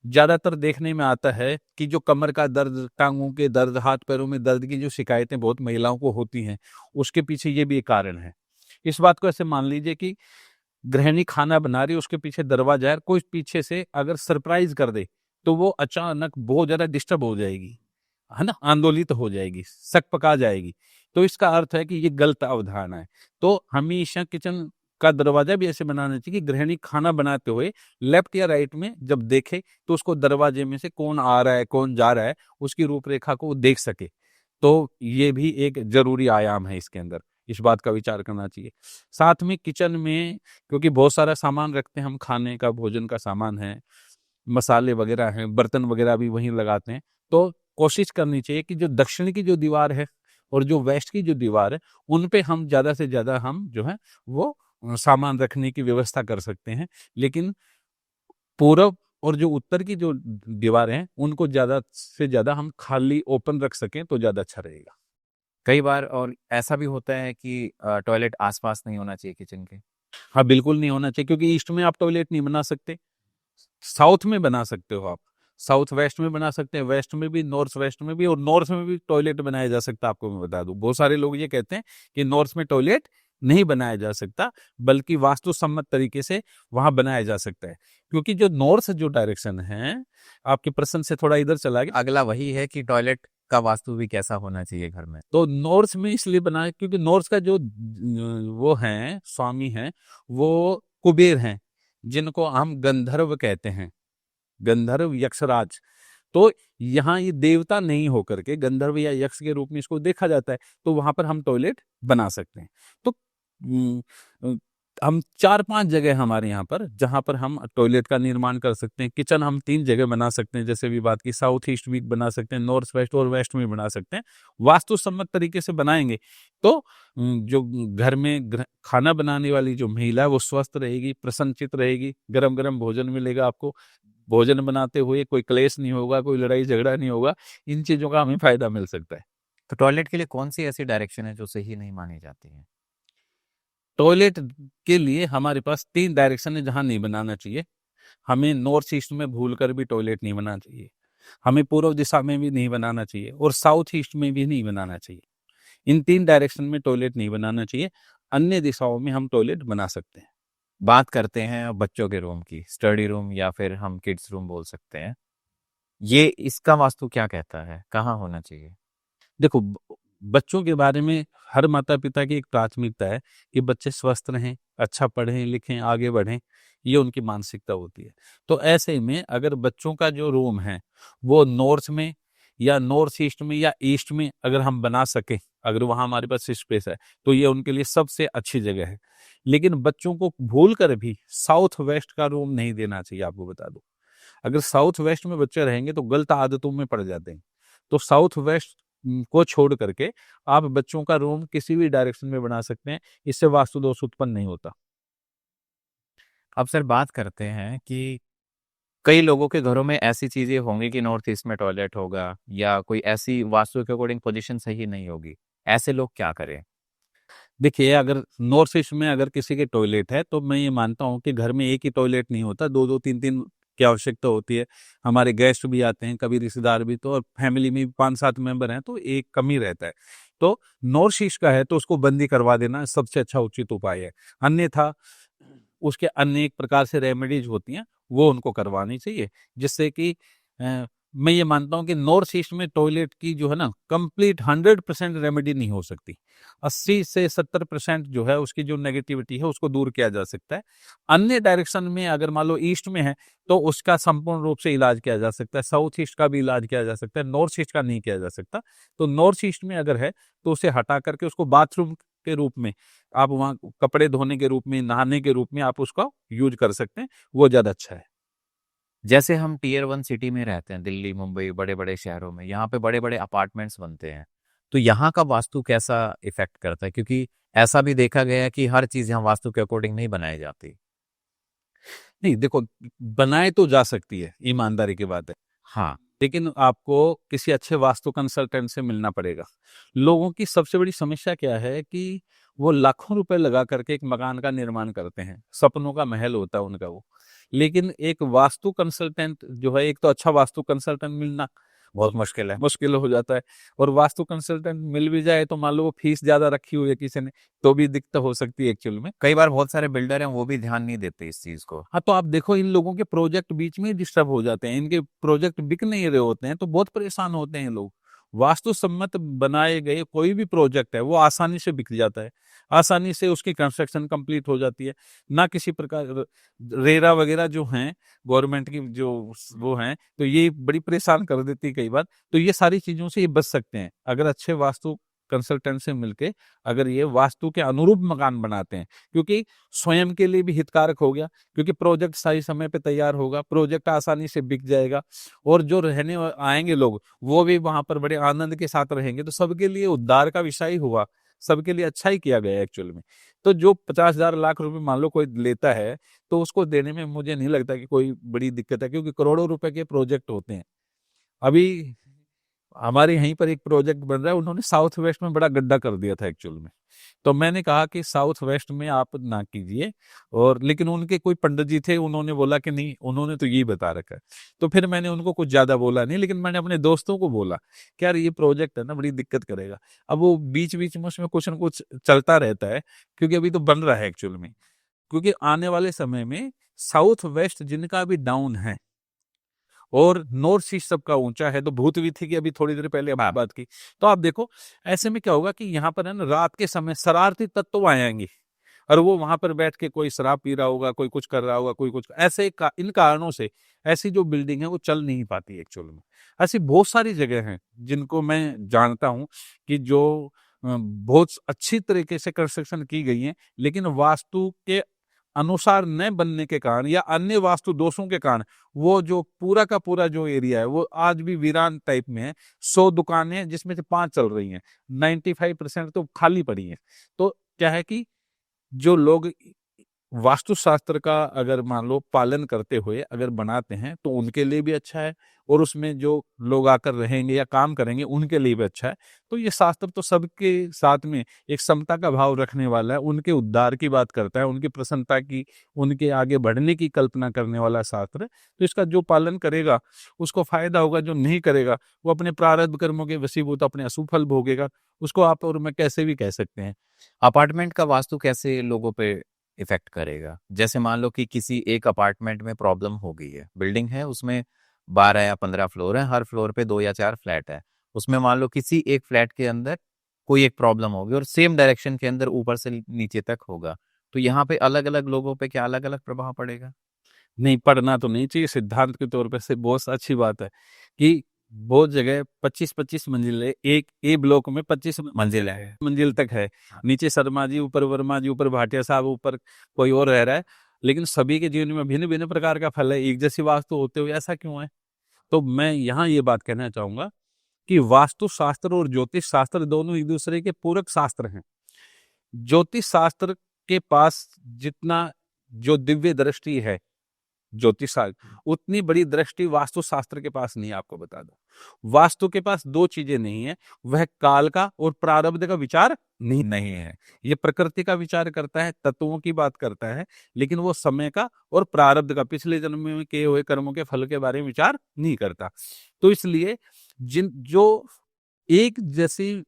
Speaker 1: ज्यादातर देखने में आता है कि जो कमर का दर्द, टांगों के दर्द, हाथ पैरों में दर्द की जो शिकायतें बहुत महिलाओं को होती हैं, उसके पीछे ये भी एक कारण है। इस बात को ऐसे मान लीजिए कि गृहिणी खाना बना रही है, उसके पीछे दरवाजा है, कोई पीछे से अगर सरप्राइज कर दे तो वो अचानक बहुत ज्यादा डिस्टर्ब हो जाएगी, है ना, आंदोलित हो जाएगी, सक पका जाएगी। तो इसका अर्थ है कि ये गलत अवधारणा है। तो हमेशा किचन का दरवाजा भी ऐसे बनाना चाहिए कि गृहिणी खाना बनाते हुए लेफ्ट या राइट में जब देखे तो उसको दरवाजे में से कौन आ रहा है, कौन जा रहा है, उसकी रूपरेखा को वो देख सके। तो ये भी एक जरूरी आयाम है इसके अंदर, इस बात का विचार करना चाहिए। साथ में किचन में क्योंकि बहुत सारा सामान रखते हैं हम, खाने का, भोजन का सामान है, मसाले वगैरह हैं, बर्तन वगैरह भी वहीं लगाते हैं, तो कोशिश करनी चाहिए कि जो दक्षिण की जो दीवार है और जो वेस्ट की जो दीवार है, उन पे हम ज्यादा से ज्यादा हम जो है वो सामान रखने की व्यवस्था कर सकते हैं। लेकिन पूरब और जो उत्तर की जो दीवार हैं, उनको ज्यादा से ज्यादा हम खाली ओपन रख सकें तो ज्यादा अच्छा रहेगा।
Speaker 2: कई बार और ऐसा भी होता है कि टॉयलेट आसपास नहीं होना चाहिए किचन के।
Speaker 1: हाँ, बिल्कुल नहीं होना चाहिए, क्योंकि ईस्ट में आप टॉयलेट नहीं बना सकते, साउथ में बना सकते हो आप, साउथ वेस्ट में बना सकते हैं, वेस्ट में भी, नॉर्थ वेस्ट में भी, और नॉर्थ में भी टॉयलेट बनाया जा सकता है। आपको मैं बता दूं, बहुत सारे लोग ये कहते हैं कि नॉर्थ में टॉयलेट नहीं बनाया जा सकता, बल्कि वास्तु सम्मत तरीके से वहां बनाया जा सकता है। क्योंकि जो नॉर्थ जो डायरेक्शन है, आपके प्रश्न से थोड़ा इधर चला गया,
Speaker 2: अगला वही है कि टॉयलेट का वास्तु भी कैसा होना चाहिए घर में।
Speaker 1: तो नॉर्थ में इसलिए बना है क्योंकि नॉर्थ का जो वो है स्वामी है, वो कुबेर हैं, जिनको हम गंधर्व कहते हैं, गंधर्व यक्षराज। तो यहाँ ये देवता नहीं होकर के गंधर्व या यक्ष के रूप में इसको देखा जाता है, तो वहां पर हम टॉयलेट बना सकते हैं। तो हम 4-5 जगह हमारे यहाँ पर जहाँ पर हम टॉयलेट का निर्माण कर सकते हैं। किचन हम 3 जगह बना सकते हैं, जैसे भी बात की, साउथ ईस्ट भी बना सकते हैं, नॉर्थ वेस्ट और वेस्ट में बना सकते हैं। वास्तुसम्मत तरीके से बनाएँगे तो जो घर में खाना बनाने वाली जो महिला है वो स्वस्थ रहेगी, प्रसन्नचित्त रहेगी, गरम-गरम भोजन मिलेगा आपको। भोजन बनाते हुए कोई क्लेश नहीं होगा, कोई लड़ाई-झगड़ा नहीं होगा। इन चीज़ों का हमें फ़ायदा मिल सकता है।
Speaker 2: तो टॉयलेट के लिए कौन-सी ऐसी डायरेक्शन है जो सही नहीं मानी जाती है?
Speaker 1: टॉयलेट के लिए हमारे पास 3 डायरेक्शन है जहाँ नहीं बनाना चाहिए। हमें नॉर्थ ईस्ट में भूलकर भी टॉयलेट नहीं बनाना चाहिए। हमें पूर्व दिशा में भी नहीं बनाना चाहिए और साउथ ईस्ट में भी नहीं बनाना चाहिए। इन 3 डायरेक्शन में टॉयलेट नहीं बनाना चाहिए। अन्य दिशाओं में हम टॉयलेट बना सकते हैं।
Speaker 2: बात करते हैं अब बच्चों के रूम की, स्टडी रूम या फिर हम किड्स रूम बोल सकते हैं। ये इसका वास्तु क्या कहता है? कहाँ होना चाहिए?
Speaker 1: देखो, बच्चों के बारे में हर माता-पिता की एक प्राथमिकता है कि बच्चे स्वस्थ रहें, अच्छा पढ़ें, लिखें, आगे बढ़ें, ये उनकी मानसिकता होती है। तो ऐसे में अगर बच्चों का जो रूम है, वो नॉर्थ में या नॉर्थ ईस्ट में या ईस्ट में अगर हम बना सकें, अगर वहाँ हमारे पास स्पेस है, तो ये उनके लिए सबसे अच्छी जगह है। लेकिन बच्चों को भूलकर भी साउथ वेस्ट का रूम नहीं देना चाहिए, आपको बता दूँ। अगर साउथ वेस्ट में बच्चे रहेंगे तो गलत आदतों में पड़ जाते हैं। तो साउथ वेस्ट को छोड़ करके आप बच्चों का रूम किसी भी डायरेक्शन में बना सकते हैं। इससे वास्तु दोष उत्पन्न नहीं होता।
Speaker 2: अब सर बात करते हैं कि कई लोगों के घरों में ऐसी चीज़ें होंगी कि नॉर्थ ईस्ट में टॉयलेट होगा या कोई ऐसी वास्तु के अकॉर्डिंग पोजीशन सही नहीं होगी। ऐसे लोग क्या करें?
Speaker 1: देखिए, अगर नॉर्थ ईस्ट में अगर किसी के टॉयलेट है, तो मैं ये मानता हूँ कि घर में एक ही टॉयलेट नहीं होता, 2-2 3-3 की आवश्यकता होती है। हमारे गेस्ट भी आते हैं, कभी रिश्तेदार भी, तो और फैमिली में 5-7 मेंबर हैं, तो एक कम ही रहता है। तो नॉर्थ ईस्ट का है, तो उसको बंदी करवा देना सबसे अच्छा उचित उपाय है। अन्यथा उसके अनेक प्रकार से रेमेडीज़ होती हैं, वो उनको करवानी चाहिए, जिससे कि मैं ये मानता हूँ कि नॉर्थ ईस्ट में टॉयलेट की जो है ना कंप्लीट 100% रेमेडी नहीं हो सकती। 80 से 70% जो है उसकी जो नेगेटिविटी है उसको दूर किया जा सकता है। अन्य डायरेक्शन में अगर मान लो ईस्ट में है तो उसका संपूर्ण रूप से इलाज किया जा सकता है। साउथ ईस्ट का भी इलाज किया जा सकता है, नॉर्थ ईस्ट का नहीं किया जा सकता। तो नॉर्थ ईस्ट में अगर है तो उसे हटा करके उसको बाथरूम के रूप में आप वहाँ कपड़े धोने के रूप में, नहाने के रूप में आप उसका यूज़ कर सकते हैं, वो ज़्यादा अच्छा है।
Speaker 2: जैसे हम टियर 1 सिटी में रहते हैं, दिल्ली, मुंबई, बड़े-बड़े शहरों में, यहाँ पे बड़े-बड़े अपार्टमेंट्स बनते हैं। तो यहाँ का वास्तु कैसा इफ़ेक्ट करता है? क्योंकि ऐसा भी देखा गया है कि हर चीज़ यहाँ वास्तु के अकॉर्डिंग नहीं बनाई जाती।
Speaker 1: नहीं देखो, बनाए तो जा सकती है, ईमानदारी की बात है।
Speaker 2: हाँ,
Speaker 1: लेकिन आपको किसी अच्छे वास्तु कंसल्टेंट से मिलना पड़ेगा। लोगों की सबसे बड़ी समस्या क्या है कि वो लाखों रुपए लगा करके एक मकान का निर्माण करते हैं। सपनों का महल होता है उनका वो। लेकिन एक वास्तु कंसल्टेंट जो है, एक तो अच्छा वास्तु कंसल्टेंट मिलना
Speaker 2: बहुत मुश्किल है।
Speaker 1: मुश्किल हो जाता है और वास्तु कंसल्टेंट मिल भी जाए तो मान लो वो फीस ज़्यादा रखी हुई है किसी ने, तो भी दिक्कत हो सकती है एक्चुअल में।
Speaker 2: कई बार बहुत सारे बिल्डर हैं, वो भी ध्यान नहीं देते इस चीज़ को।
Speaker 1: हाँ, तो आप देखो इन लोगों के प्रोजेक्ट बीच में ही डिस्टर्ब हो जाते हैं। इनके प्रोजेक्ट बिक नहीं रहे होते हैं, तो बहुत परेशान होते हैं लोग। वास्तु सम्मत बनाए गए कोई भी प्रोजेक्ट है, वो आसानी से बिक जाता है। आसानी से उसकी कंस्ट्रक्शन कंप्लीट हो जाती है। ना किसी प्रकार रेरा वगैरह जो हैं, गवर्नमेंट की जो वो हैं, तो ये बड़ी परेशान कर देती है कई बार। तो ये सारी चीज़ों से ये बच सकते हैं। अगर अच्छे वास्तु कंसल्टेंट से मिलके अगर ये वास्तु के अनुरूप मकान बनाते हैं, क्योंकि स्वयं के लिए भी हितकारक हो गया, क्योंकि प्रोजेक्ट सही समय पे तैयार होगा, प्रोजेक्ट आसानी से बिक जाएगा और जो रहने आएंगे लोग वो भी वहां पर बड़े आनंद के साथ रहेंगे। तो सबके लिए उद्धार का विषय ही हुआ, सबके लिए अच्छा ही किया गया एक्चुअल में। तो जो 50,000 लाख रुपए मान लो कोई लेता है, तो उसको देने में मुझे नहीं लगता कि कोई बड़ी दिक्कत है, क्योंकि करोड़ों रुपए के प्रोजेक्ट होते हैं। अभी हमारे यहीं पर एक प्रोजेक्ट बन रहा है, उन्होंने साउथ वेस्ट में बड़ा गड्ढा कर दिया था एक्चुअल में। तो मैंने कहा कि साउथ वेस्ट में आप ना कीजिए, और लेकिन उनके कोई पंडित जी थे, उन्होंने बोला कि नहीं, उन्होंने तो यही बता रखा है। तो फिर मैंने उनको कुछ ज़्यादा बोला नहीं, लेकिन मैंने अपने दोस्तों को बोला कि यार ये प्रोजेक्ट है ना, बड़ी दिक्कत करेगा। अब वो बीच-बीच में उसमें कुछ न कुछ चलता रहता है, क्योंकि अभी तो बन रहा है एक्चुअल में। क्योंकि आने वाले समय में साउथ वेस्ट जिनका भी डाउन है और नॉर्थ ईस्ट सबका ऊंचा है, तो भूत भी थी कि अभी थोड़ी देर पहले
Speaker 2: हाँ,
Speaker 1: आपने बात की। तो आप देखो, ऐसे में क्या होगा कि यहाँ पर है ना, रात के समय शरारती तत्व आएंगे और वो वहां पर बैठ के कोई शराब पी रहा होगा, कोई कुछ कर रहा होगा, कोई कुछ ऐसे इन कारणों से ऐसी जो बिल्डिंग है वो चल नहीं पाती एक्चुअल में। ऐसी बहुत सारी जगह हैं जिनको मैं जानता हूँ कि जो बहुत अच्छी तरीके से कंस्ट्रक्शन की गई है, लेकिन वास्तु के अनुसार न बनने के कारण या अन्य वास्तु दोषों के कारण वो जो पूरा का पूरा जो एरिया है वो आज भी वीरान टाइप में है। 100 दुकानें हैं जिसमें से 5 चल रही हैं, 95% तो खाली पड़ी हैं। तो क्या है कि जो लोग वास्तुशास्त्र का अगर मान लो पालन करते हुए अगर बनाते हैं तो उनके लिए भी अच्छा है, और उसमें जो लोग आकर रहेंगे या काम करेंगे उनके लिए भी अच्छा है। तो ये शास्त्र तो सबके साथ में एक समता का भाव रखने वाला है, उनके उद्धार की बात करता है, उनकी प्रसन्नता की, उनके आगे बढ़ने की कल्पना करने वाला शास्त्र है। तो इसका जो पालन करेगा उसको फायदा होगा, जो नहीं करेगा वो अपने प्रारब्ध कर्मों के वशीभूत अपने अशुभ फल भोगेगा। उसको आप और मैं कैसे भी कह सकते हैं।
Speaker 2: अपार्टमेंट का वास्तु कैसे लोगों पे इफेक्ट करेगा? जैसे मान लो कि किसी एक अपार्टमेंट में प्रॉब्लम हो गई है, बिल्डिंग है उसमें 12 या 15 फ्लोर है, हर फ्लोर पे 2 या 4 फ्लैट है। उसमें मान लो किसी एक फ्लैट के अंदर कोई एक प्रॉब्लम होगी और सेम डायरेक्शन के अंदर ऊपर से नीचे तक होगा, तो यहाँ पे अलग अलग लोगों पे क्या अलग अलग प्रभाव पड़ेगा?
Speaker 1: नहीं, पढ़ना तो नहीं चाहिए, सिद्धांत के तौर पे से बहुत अच्छी बात है कि बहुत जगह 25-25 मंजिलें, एक ए ब्लॉक में 25
Speaker 2: मंजिल है।
Speaker 1: मंजिल तक है। नीचे शर्मा जी, ऊपर वर्मा जी, ऊपर भाटिया साहब, ऊपर कोई और रह रहा है, लेकिन सभी के जीवन में भिन्न भिन्न प्रकार का फल है। एक जैसी वास्तु होते हुए ऐसा क्यों है? तो मैं यहाँ ये बात कहना चाहूंगा कि वास्तु शास्त्र और ज्योतिष शास्त्र दोनों एक दूसरे के पूरक शास्त्र हैं। ज्योतिष शास्त्र के पास जितना जो दिव्य दृष्टि है ज्योतिष शास्त्र, उतनी बड़ी दृष्टि वास्तु शास्त्र के पास नहीं है। आपको बता दो, वास्तु के पास दो चीजें नहीं है, वह काल का और प्रारब्ध का विचार नहीं है। ये प्रकृति का विचार करता है, तत्वों की बात करता है, लेकिन वो समय का और प्रारब्ध का, पिछले जन्म में किए हुए कर्मों के फल के बारे में विचार नहीं करता। तो इसलिए जिन जो एक जैसी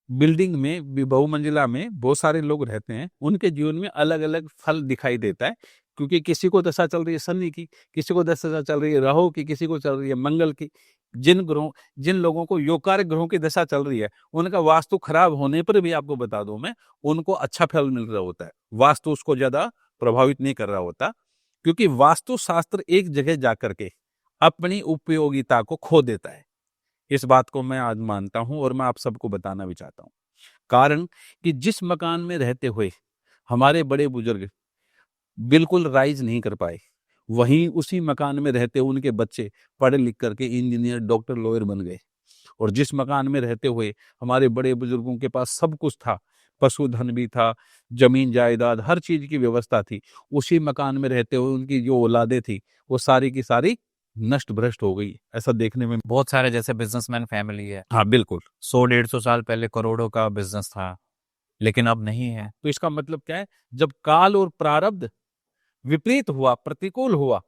Speaker 1: बिल्डिंग में बहुमंजिला में बहुत सारे लोग रहते हैं, उनके जीवन में अलग अलग फल दिखाई देता है, क्योंकि किसी को दशा चल रही है शनि की, किसी को दशा चल रही है राहु की, किसी को चल रही है मंगल की। जिन लोगों को योगकारक ग्रहों की दशा चल रही है, उनका वास्तु खराब होने पर भी आपको बता दूं मैं, उनको अच्छा फल मिल रहा होता है। वास्तु उसको ज्यादा प्रभावित नहीं कर रहा होता, क्योंकि वास्तु शास्त्र एक जगह जाकर के अपनी उपयोगिता को खो देता है। इस बात को मैं आज मानता हूं और मैं आप सबको बताना भी चाहता हूं। कारण कि जिस मकान में रहते हुए हमारे बड़े बुजुर्ग बिल्कुल राइज नहीं कर पाए, वहीं उसी मकान में रहते हुए उनके बच्चे पढ़ लिख करके इंजीनियर, डॉक्टर, लॉयर बन गए। और जिस मकान में रहते हुए हमारे बड़े बुजुर्गों के पास सब कुछ था, पशुधन भी था, जमीन जायदाद, हर चीज की व्यवस्था थी, उसी मकान में रहते हुए उनकी जो औलादे थी वो सारी की सारी नष्ट भ्रष्ट हो गई। ऐसा देखने में
Speaker 2: बहुत सारे जैसे बिजनेसमैन फैमिली है,
Speaker 1: हाँ बिल्कुल।
Speaker 2: 100-150 साल पहले करोड़ों का बिजनेस था, लेकिन अब नहीं है।
Speaker 1: तो इसका मतलब क्या है? जब काल और प्रारब्ध विपरीत हुआ, प्रतिकूल हुआ,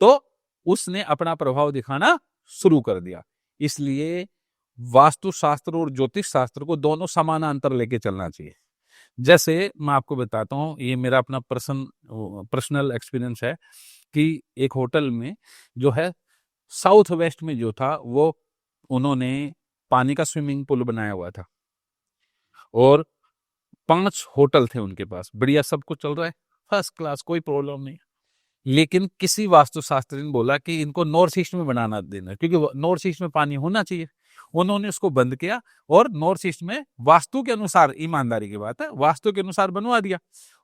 Speaker 1: तो उसने अपना प्रभाव दिखाना शुरू कर दिया। इसलिए वास्तु शास्त्र और ज्योतिष शास्त्र को दोनों समानांतर लेके चलना चाहिए। जैसे मैं आपको बताता हूँ, ये मेरा अपना पर्सनल एक्सपीरियंस है कि एक होटल में जो है साउथ वेस्ट में जो था, वो उन्होंने पानी का स्विमिंग पूल बनाया हुआ था, और 5 होटल थे उनके पास, बढ़िया सब कुछ चल रहा है, फर्स्ट क्लास, कोई प्रॉब्लम नहीं। लेकिन किसी वास्तुशास्त्री ने बोला कि इनको नॉर्थ ईस्ट में बनाना देना, क्योंकि नॉर्थ ईस्ट में पानी होना चाहिए। उन्होंने उसको बंद किया और नॉर्थ ईस्ट में वास्तु के अनुसार, ईमानदारी की बात है, वास्तु के अनुसार बनवा दिया।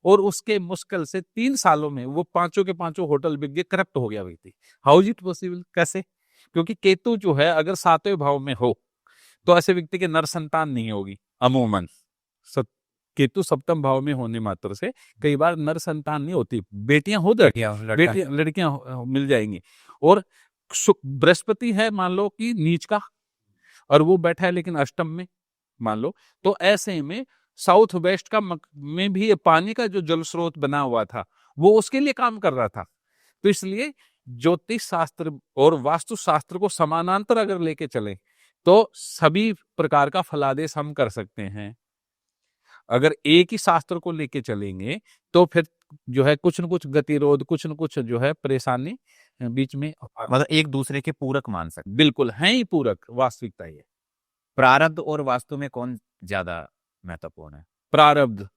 Speaker 1: और उसके मुश्किल से 3 सालों में वो पांचों के पांचों होटल बिक गए, करप्ट हो गया व्यक्ति। How is it possible? कैसे? क्योंकि केतु जो है अगर 7वें भाव में हो तो ऐसे व्यक्ति के नर संतान नहीं होगी अमूमन। केतु 7म भाव में होने मात्र से कई बार नर संतान नहीं होती, बेटियां हो जाती, लड़कियां मिल जाएंगी। और बृहस्पति है मान लो कि नीच का, और वो बैठा है लेकिन अष्टम में मान लो, तो ऐसे में साउथ वेस्ट का में भी ये पानी का जो जल स्रोत बना हुआ था वो उसके लिए काम कर रहा था। तो इसलिए ज्योतिष शास्त्र और वास्तु शास्त्र को समानांतर अगर लेके चले तो सभी प्रकार का फलादेश हम कर सकते हैं। अगर एक ही शास्त्र को लेके चलेंगे तो फिर जो है कुछ न कुछ गतिरोध, कुछ न कुछ जो है परेशानी बीच में,
Speaker 2: मतलब एक दूसरे के पूरक मान सकते।
Speaker 1: बिल्कुल है ही पूरक, वास्तविकता ये।
Speaker 2: प्रारब्ध और वास्तु में कौन ज्यादा महत्वपूर्ण है?
Speaker 1: प्रारब्ध,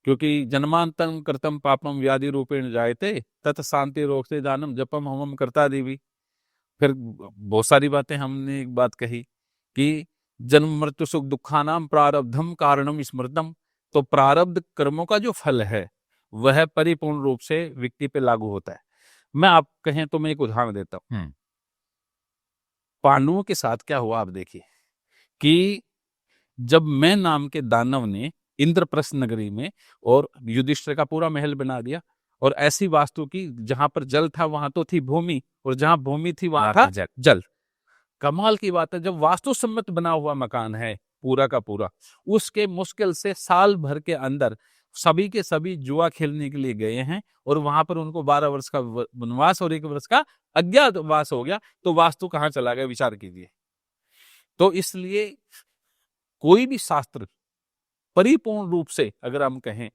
Speaker 1: क्योंकि जन्मांतरं कृतं पापम व्याधि रूपेण जायते तत् शांति रोग से दानम जपम हमम करता देवी। फिर बहुत सारी बातें हमने एक बात कही कि जन्म मृत्यु सुख दुखानाम प्रारब्धम कारणम स्मृतम। तो प्रारब्ध कर्मों का जो फल है वह परिपूर्ण रूप से व्यक्ति पे लागू होता है। मैं आप कहें तो मैं एक उदाहरण देता हूँ। पांडवों के साथ क्या हुआ आप देखिए कि जब मैं नाम के दानव ने इंद्रप्रस्थ नगरी में और युधिष्ठिर का पूरा महल बना दिया, और ऐसी वास्तु की जहां पर जल था वहां तो थी भूमि, और जहां भूमि थी वहां था जल। कमाल की बात है, जब वास्तु सम्मत बना हुआ मकान है पूरा का पूरा, उसके मुश्किल से साल भर के अंदर सभी के सभी जुआ खेलने के लिए गए हैं, और वहां पर उनको 12 वर्ष का वनवास और 1 वर्ष का अज्ञातवास हो गया, तो वास्तु कहाँ चला गया, विचार कीजिए। तो इसलिए कोई भी शास्त्र परिपूर्ण रूप से अगर हम कहें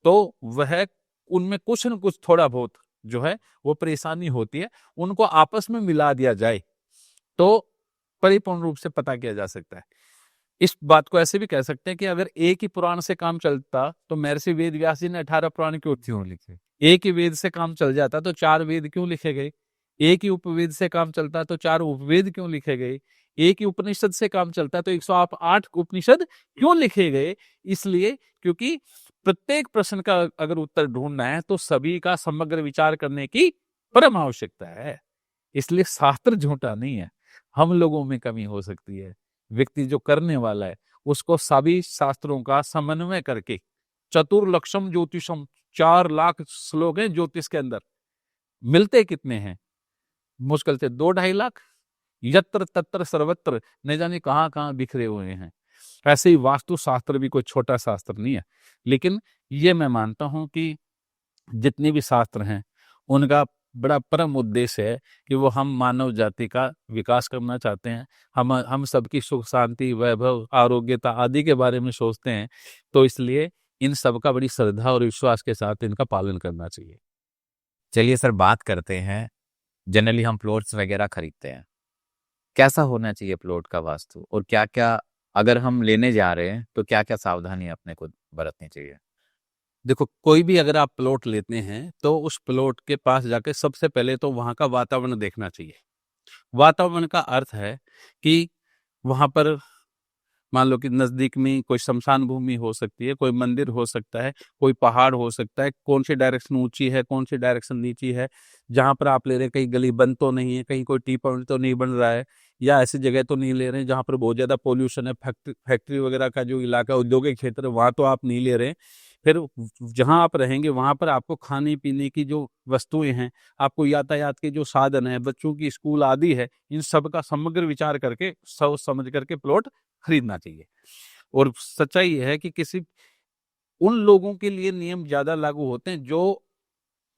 Speaker 1: तो वह उनमें कुछ न कुछ थोड़ा बहुत जो है वो परेशानी होती है, उनको आपस में मिला दिया जाए तो परिपूर्ण रूप से पता किया जा सकता है। इस बात को ऐसे भी कह सकते हैं कि अगर एक ही पुराण से काम चलता तो महर्षि वेद व्यास जी ने 18 पुराण क्यों लिखे। एक ही वेद से काम चल जाता तो 4 वेद क्यों लिखे गए। एक ही उपवेद से काम चलता तो 4 उपवेद क्यों लिखे गए। एक ही उपनिषद से काम चलता तो 108 उपनिषद क्यों लिखे गए। इसलिए क्योंकि प्रत्येक प्रश्न का अगर उत्तर ढूंढना है तो सभी का समग्र विचार करने की परम आवश्यकता है। इसलिए शास्त्र झूठा नहीं है, हम लोगों में कमी हो सकती है। व्यक्ति जो करने वाला है उसको सभी शास्त्रों का समन्वय करके, चतुर्लक्षम ज्योतिषम, 4 लाख श्लोक हैं ज्योतिष के अंदर, मिलते कितने हैं, मुश्किल से 2-2.5 लाख, यत्र तत्र सर्वत्र न जाने कहां कहां बिखरे हुए हैं। ऐसे ही वास्तु शास्त्र भी कोई छोटा शास्त्र नहीं है, लेकिन ये मैं मानता हूं कि जितने भी शास्त्र हैं उनका बड़ा परम उद्देश्य है कि वो हम मानव जाति का विकास करना चाहते हैं, हम सबकी सुख शांति वैभव आरोग्यता आदि के बारे में सोचते हैं। तो इसलिए इन सब का बड़ी श्रद्धा और विश्वास के साथ इनका पालन करना चाहिए।
Speaker 2: चलिए सर, बात करते हैं, जनरली हम प्लॉट्स वगैरह खरीदते हैं, कैसा होना चाहिए प्लॉट का वास्तु, और क्या क्या अगर हम लेने जा रहे हैं तो क्या क्या सावधानी अपने को बरतनी चाहिए।
Speaker 1: देखो, कोई भी अगर आप प्लॉट लेते हैं तो उस प्लॉट के पास जाके सबसे पहले तो वहां का वातावरण देखना चाहिए। वातावरण का अर्थ है कि वहां पर मान लो कि नजदीक में कोई शमशान भूमि हो सकती है, कोई मंदिर हो सकता है, कोई पहाड़ हो सकता है, कौन सी डायरेक्शन ऊंची है, कौन सी डायरेक्शन नीची है, जहां पर आप ले रहे हैं कहीं गली बंद तो नहीं है, कहीं कोई टी पॉइंट तो नहीं बन रहा है, या ऐसी जगह तो नहीं ले रहे हैं जहां पर बहुत ज्यादा पोल्यूशन है, फैक्ट्री वगैरह का जो इलाका औद्योगिक क्षेत्र है वहां तो आप नहीं ले रहे हैं। फिर जहां आप रहेंगे वहां पर आपको खाने पीने की जो वस्तुएं हैं, आपको यातायात के जो साधन है, बच्चों की स्कूल आदि है, इन सब का समग्र विचार करके सोच समझ करके प्लॉट खरीदना चाहिए। और सच्चाई ये है कि किसी उन लोगों के लिए नियम ज्यादा लागू होते हैं जो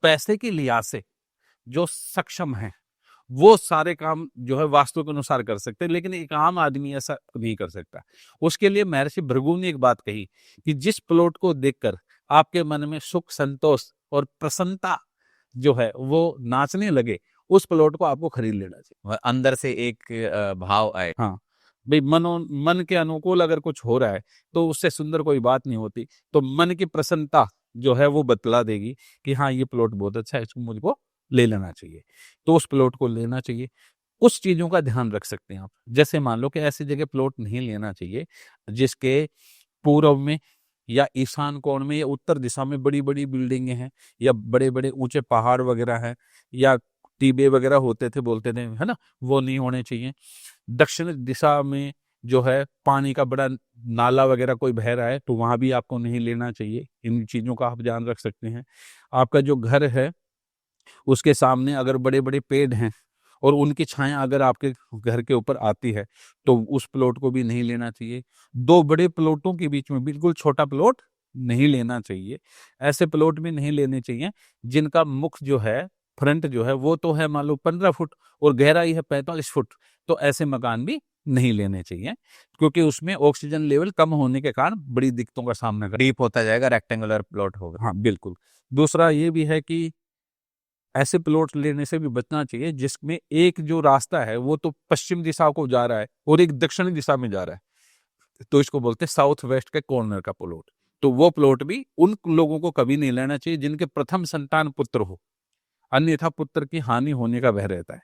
Speaker 1: पैसे के लिहाज से जो सक्षम हैं, वो सारे काम जो है वास्तु के अनुसार कर सकते हैं, लेकिन एक आम आदमी ऐसा नहीं कर सकता। उसके लिए महर्षि भृगु ने एक बात कही कि जिस प्लॉट को देखकर आपके मन में सुख संतोष और प्रसन्नता जो है वो नाचने लगे, उस प्लॉट को आपको खरीद लेना चाहिए।
Speaker 2: अंदर से एक भाव आए।
Speaker 1: हाँ भाई, मन के अनुकूल अगर कुछ हो रहा है तो उससे सुंदर कोई बात नहीं होती। तो मन की प्रसन्नता जो है वो बतला देगी कि हाँ ये प्लॉट बहुत अच्छा है, इसको मुझको ले लेना चाहिए, तो उस प्लॉट को लेना चाहिए। उस चीजों का ध्यान रख सकते हैं आप। जैसे मान लो कि ऐसी जगह प्लॉट नहीं लेना चाहिए जिसके पूर्व में या ईशान कोण में या उत्तर दिशा में बड़ी बड़ी बिल्डिंगें हैं, या बड़े बड़े ऊंचे पहाड़ वगैरह हैं, या टीबे वगैरह होते थे बोलते थे, है ना, वो नहीं होने चाहिए। दक्षिण दिशा में जो है पानी का बड़ा नाला वगैरह कोई बह रहा है तो वहां भी आपको नहीं लेना चाहिए। इन चीजों का आप ध्यान रख सकते हैं। आपका जो घर है उसके सामने अगर बड़े बड़े पेड़ हैं और उनकी छाया अगर आपके घर के ऊपर आती है तो उस प्लॉट को भी नहीं लेना चाहिए। 2 बड़े प्लॉटों के बीच में बिल्कुल छोटा प्लॉट नहीं लेना चाहिए। ऐसे प्लॉट भी नहीं लेने चाहिए जिनका मुख जो है, फ्रंट जो है वो तो है मान लो 15 फुट और गहराई है 45 फुट, तो ऐसे मकान भी नहीं लेने चाहिए, क्योंकि उसमें ऑक्सीजन लेवल कम होने के कारण बड़ी दिक्कतों का सामना कर।
Speaker 2: डीप होता जाएगा, रेक्टेंगुलर प्लॉट होगा।
Speaker 1: हाँ बिल्कुल। दूसरा ये भी है कि ऐसे प्लॉट लेने से भी बचना चाहिए जिसमें एक जो रास्ता है वो तो पश्चिम दिशा को जा रहा है और एक दक्षिणी दिशा में जा रहा है, तो इसको बोलते हैं साउथ वेस्ट के कॉर्नर का प्लॉट। तो वो प्लॉट भी उन लोगों को कभी नहीं लेना चाहिए जिनके प्रथम संतान पुत्र हो, अन्यथा पुत्र की हानि होने का भय रहता है।